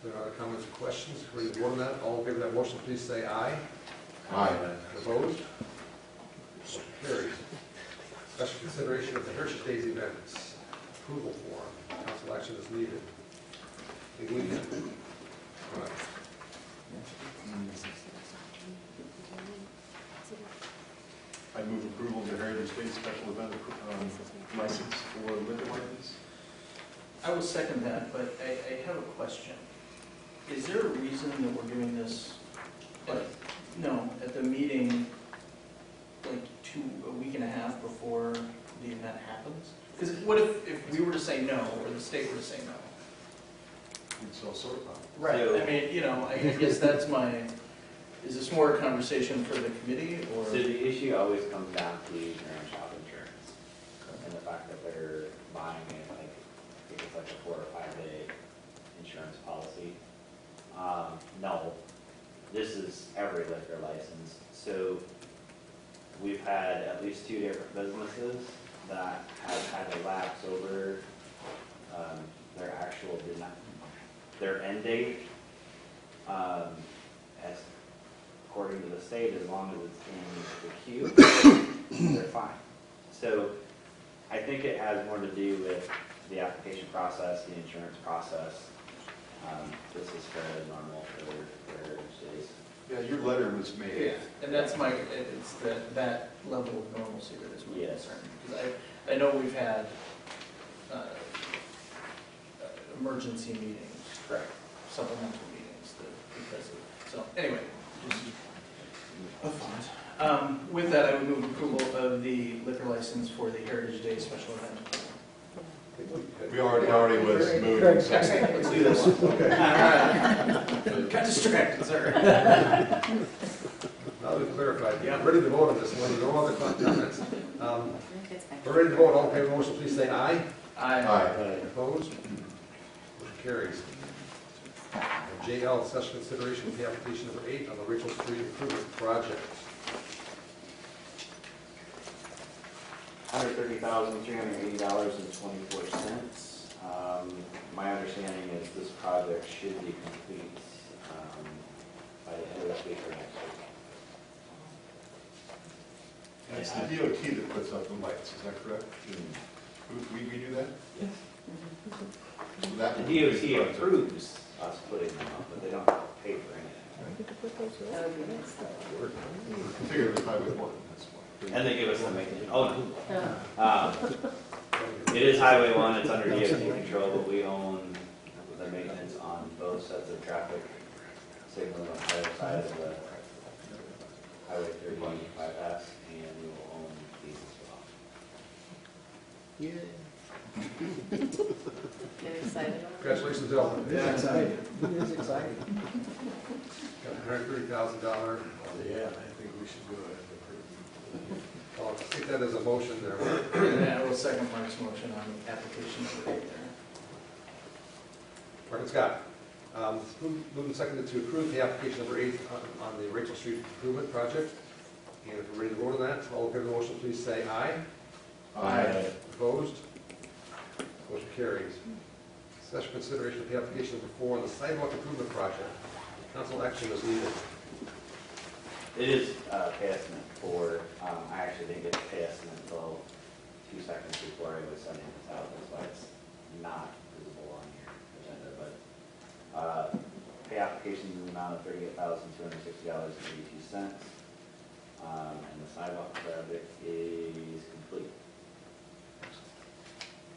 there are other comments or questions, ready to vote on that? All in favor of that motion, please say aye. Aye. Opposed? Carries. Special consideration of the Heritage Days events. Approval form. Council action is needed. Think we can? All right. I move approval of the Heritage Day special event license for liquor license. I will second that, but I have a question. Is there a reason that we're doing this? At the meeting, like a week and a half before the event happens? Because what if we were to say no, or the state were to say no? We'd sell soda pop. Right, So- I mean, I guess that's is this more a conversation for the committee, or? So the issue always comes down to your own shop insurance and the fact that they're buying it, like, I think it's like a 4 or 5 day insurance policy. No, this is every liquor license. So we've had at least 2 different businesses that have had to lapse over their end date. As according to the state, as long as it's in the queue, they're fine. So I think it has more to do with the application process, the insurance process. This is fairly normal for Heritage Days. Yeah, your letter was made. And that's it's that level of normalcy that is my Yes. concern. Because I know we've had emergency meetings, Correct. supplemental meetings, because of, so, anyway, just a thought. With that, I would move approval of the liquor license for the Heritage Day special event. We already was moved. Excellent, let's do this. Okay. All right. Got distracted, sir. Now clarified. Yeah, ready to vote on this one. No other comments. We're ready to vote. All in favor of the motion, please say aye. Aye. Opposed? Motion carries. JL, discussion consideration of the application number 8 on the Rachel Street Improvement Project. $130,380.24. My understanding is this project should be complete by the end of this week or next week. It's the DOT that puts up the lights, is that correct? We do that? Yes. So that The would be DOT project. approves us putting them up, but they don't pay for anything. Configure the highway one, that's why. And they give us the maintenance. Oh, no. It is Highway 1, it's under DOT control, but we own the maintenance on both sets of traffic signals on either side of the Highway 31 bypass, and we will own these as well. Get excited. Congratulations, Dylan. It's exciting. It is exciting. Got $130,000. Yeah, I think we should go ahead and approve. I'll take that as a motion there. Yeah, I will second Mark's motion on application number 8 there. Mark and Scott. Moved and seconded to approve the application number 8 on the Rachel Street Improvement Project. And if we're ready to vote on that, all in favor of the motion, please say aye. Aye. Opposed? Motion carries. Special consideration of the application number 4 on the sidewalk improvement project. Council action is needed. It is passment for, I actually didn't get to passment until 2 seconds before I was sending this out, that's why it's not visible on your agenda, but pay application in the amount of $38,260.82. And the sidewalk project is complete.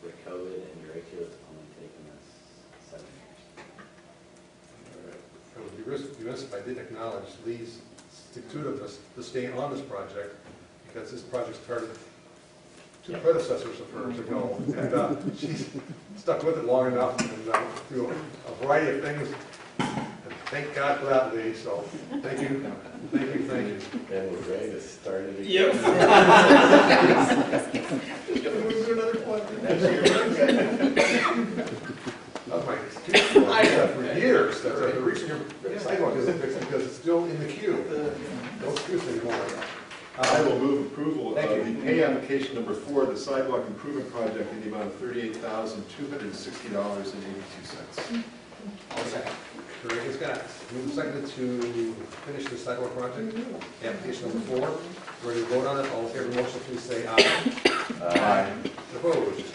With COVID and ratio, it's only taken us 7 years. I would be remiss if I didn't acknowledge Lee's stick-to-itiveness to stay on this project, because this project started 2 predecessors of hers ago, and she's stuck with it long enough and through a variety of things. And thank God for that, Lee. So thank you, thank you, thank you. And we're ready to start it again. Yep. Just gonna move to another point next year. That was my excuse for years, that the reason your sidewalk isn't fixed because it's still in the queue. No excuse anymore. I will move approval of Thank you. the pay application number 4, the sidewalk improvement project in the amount of $38,260.82. I'll second. Rick and Scott, moved and seconded to finish the sidewalk project. Application number 4. We're ready to vote on it. All in favor of the motion, please say aye. Aye. Opposed?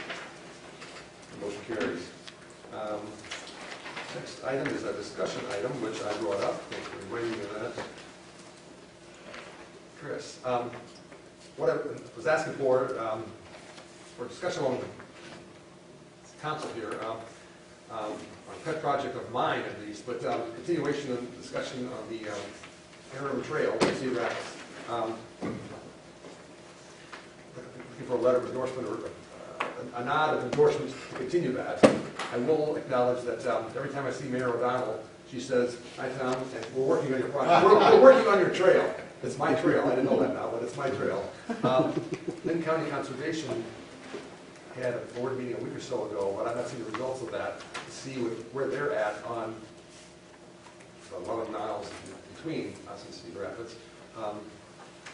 The motion carries. Next item is a discussion item, which I brought up. Thanks for reminding me of that. Chris, what I was asking for discussion on the council here, a pet project of mine at least, but continuation of discussion on the Arrow Trail, Cedar Rapids. Looking for a letter of endorsement or a nod of endorsement to continue that. I will acknowledge that every time I see Mayor O'Donnell, she says, "Hi Tom, and we're working on your project. We're working on your trail." It's my trail. I didn't know that now, but it's my trail. Lynn County Conservation had a board meeting a week or so ago, but I've not seen the results of that to see where they're at on the 11 miles between us and Cedar Rapids.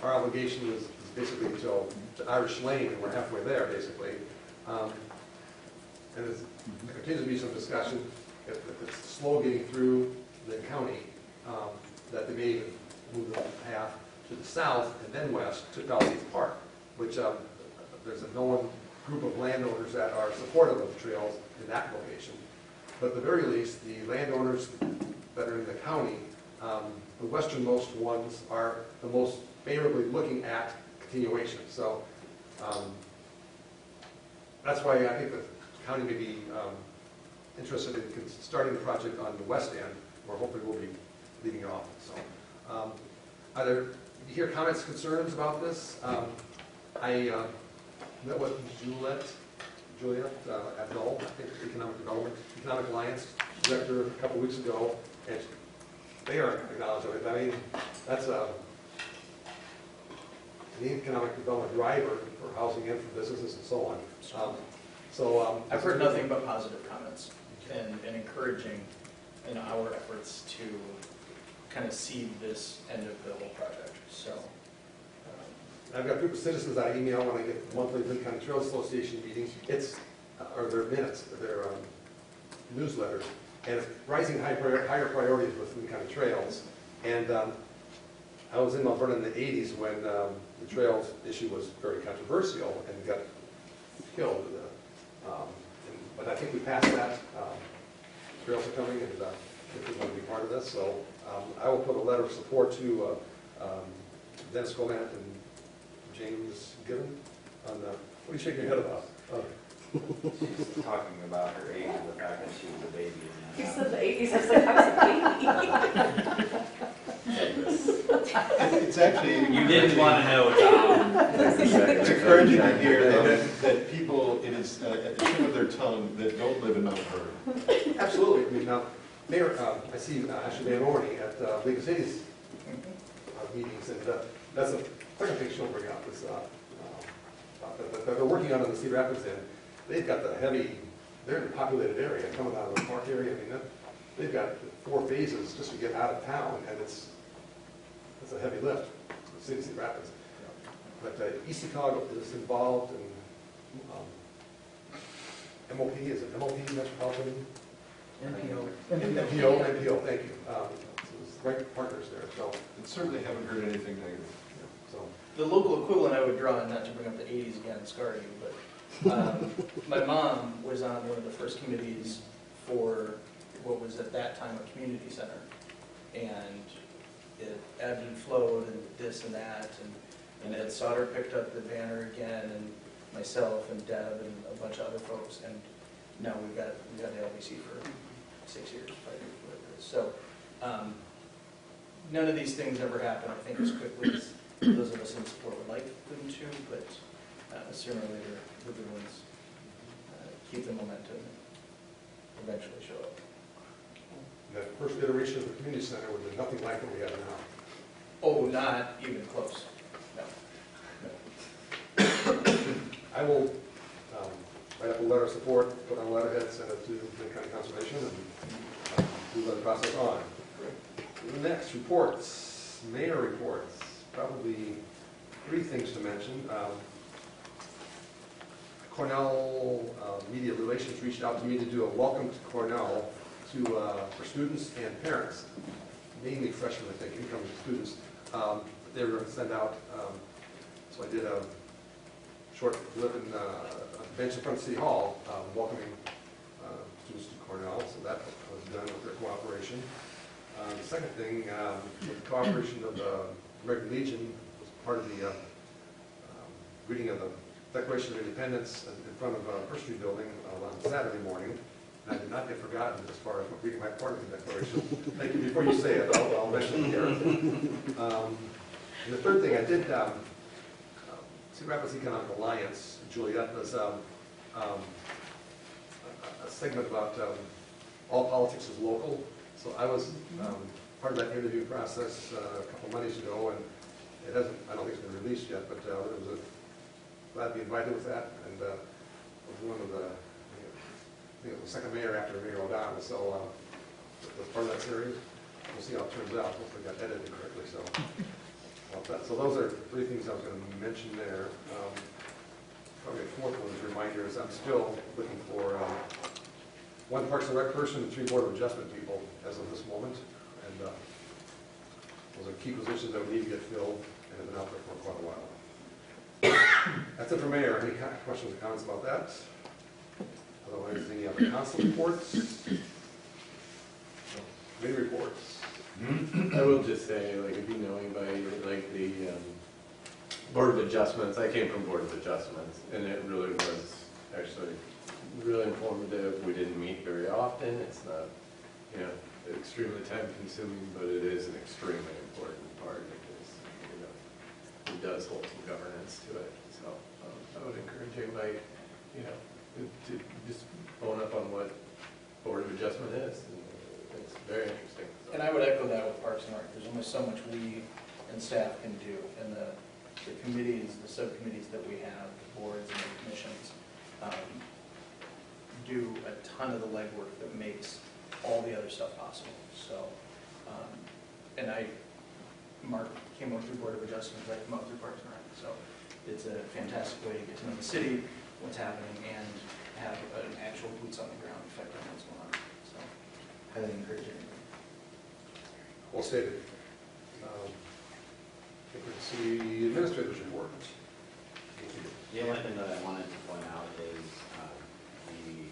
Our obligation is basically until to Irish Lane, and we're halfway there, basically. And there continues to be some discussion, if it's slow getting through the county, that they may even move the path to the south and then west to Southeast Park, which there's a known group of landowners that are supportive of the trails in that location. But at the very least, the landowners that are in the county, the westernmost ones are the most favorably looking at continuation. So that's why I think the county may be interested in starting the project on the west end, where hopefully we'll be leading off. So, do you hear comments, concerns about this? I met with Juliet Abdul, I think Economic Alliance Director, a couple weeks ago, and they are acknowledging it. I mean, that's an economic development driver for housing and for businesses and so on. I've heard nothing but positive comments and encouraging in our efforts to kind of seed this end of the whole project, so. I've got a group of citizens I email when I get monthly Lee County Trails Association meetings. Or their minutes, their newsletters, and it's rising higher priorities with Lee County Trails. And I was in Mount Vernon in the 80s when the trails issue was very controversial and got killed. But I think we passed that. Trails are coming, and I think we want to be part of this. So I will put a letter of support to Dennis Gomat and James Given on what are you shaking your head about? She's talking about her age and the fact that she was a baby. You said the 80s, I was like, I was a baby. It's actually. You didn't want to know, Tom. It's encouraging to hear that people, it is at the tip of their tongue that don't live in Mount Vernon. Absolutely. I mean, now, Mayor, I see Ashley Van Orney at League of Cities meetings, and that's the second thing she'll bring up is that they're working on in the Cedar Rapids end. They've got they're in a populated area coming out of the park area. I mean, they've got 4 phases just to get out of town, and it's a heavy lift, the city of Cedar Rapids. But ECOG is involved, and MOP, is it MOP, Metropolitan? NPO, thank you. So there's great partners there, so. And certainly haven't heard anything negative. So. The local equivalent I would draw, and not to bring up the 80s again and scar you, but my mom was on one of the first committees for what was at that time a community center. And it ebbed and flowed and this and that, and Ed Sauter picked up the banner again, and myself and Deb and a bunch of other folks, and now we got the LBC for 6 years, 5 years, whatever it is. So none of these things ever happen, I think, as quickly as those of us in support would like them to, but sooner or later, the good ones keep the momentum and eventually show up. That first iteration of the community center would be nothing like what we have now. Oh, not even close. No. I will write up a letter of support, put on a letterhead, send it to the County Conservation, and move the process on. Next, reports, mayor reports. Probably 3 things to mention. Cornell Media Relations reached out to me to do a welcome to Cornell for students and parents, mainly freshmen, I think, incoming students. They were going to send out, so I did a short blip in a bench in front of City Hall, welcoming students to Cornell, so that was done with their cooperation. The second thing, with the cooperation of the American Legion, was part of the reading of the Declaration of Independence in front of First Street Building on Saturday morning. And I did not get forgotten as far as reading my part of the Declaration. Thank you. Before you say it, I'll mention it here. And the third thing I did, Cedar Rapids Economic Alliance, Juliet, was a segment about all politics is local. So I was part of that interview process a couple Mondays ago, and it hasn't, I don't think it's been released yet, but it was glad to be invited with that, and was one of the, I think it was the second mayor after Mayor O'Donnell, so it was part of that series. We'll see how it turns out. Hopefully it got edited correctly. So those are 3 things I was going to mention there. Probably a 4th one is a reminder is I'm still looking for 1 Parks and Rec person and 3 Board of Adjustment people as of this moment. And those are key positions that we need to get filled and have been out there for quite a while. That's it for Mayor. Any questions or comments about that? Otherwise, any other council reports? Committee reports. I will just say, like, if you know anybody, like the Board of Adjustments, I came from Board of Adjustments, and it really was actually really informative. We didn't meet very often. It's not, you know, extremely time consuming, but it is an extremely important part because, you know, it does hold some governance to it. So I would encourage anybody, you know, to just bone up on what Board of Adjustment is. It's very interesting. And I would echo that with Parks and Rec. There's only so much we and staff can do, and the the committees, the subcommittees that we have, the boards and the commissions, do a ton of the legwork that makes all the other stuff possible. So, and Mark came up through Board of Adjustments, I came up through Parks and Rec. So it's a fantastic way to get to know the city, what's happening, and have an actual boots on the ground effect on what's going on. So highly encourage everybody. Well stated. I think we're to see the administrator's report. The only thing that I wanted to point out is the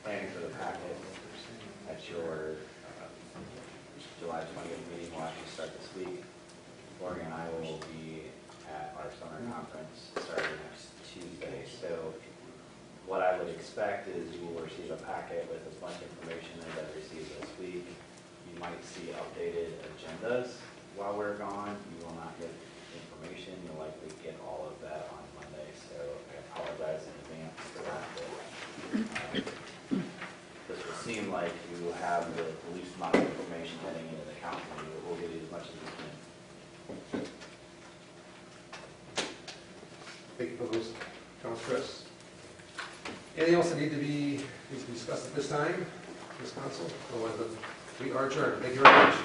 planning for the packet at your July 20th meeting will actually start this week. Lori and I will be at our summer conference starting next Tuesday. So what I would expect is you will receive a packet with as much information as I received this week. You might see updated agendas while we're gone. You will not get information. You'll likely get all of that on Monday. So I apologize in advance for that. But, this will seem like you have the least amount of information heading into the council. We'll give you as much as we can. Thank you for those comments, Chris. Anything else that needs to be discussed at this time, this council? Otherwise, we are adjourned. Thank you very much.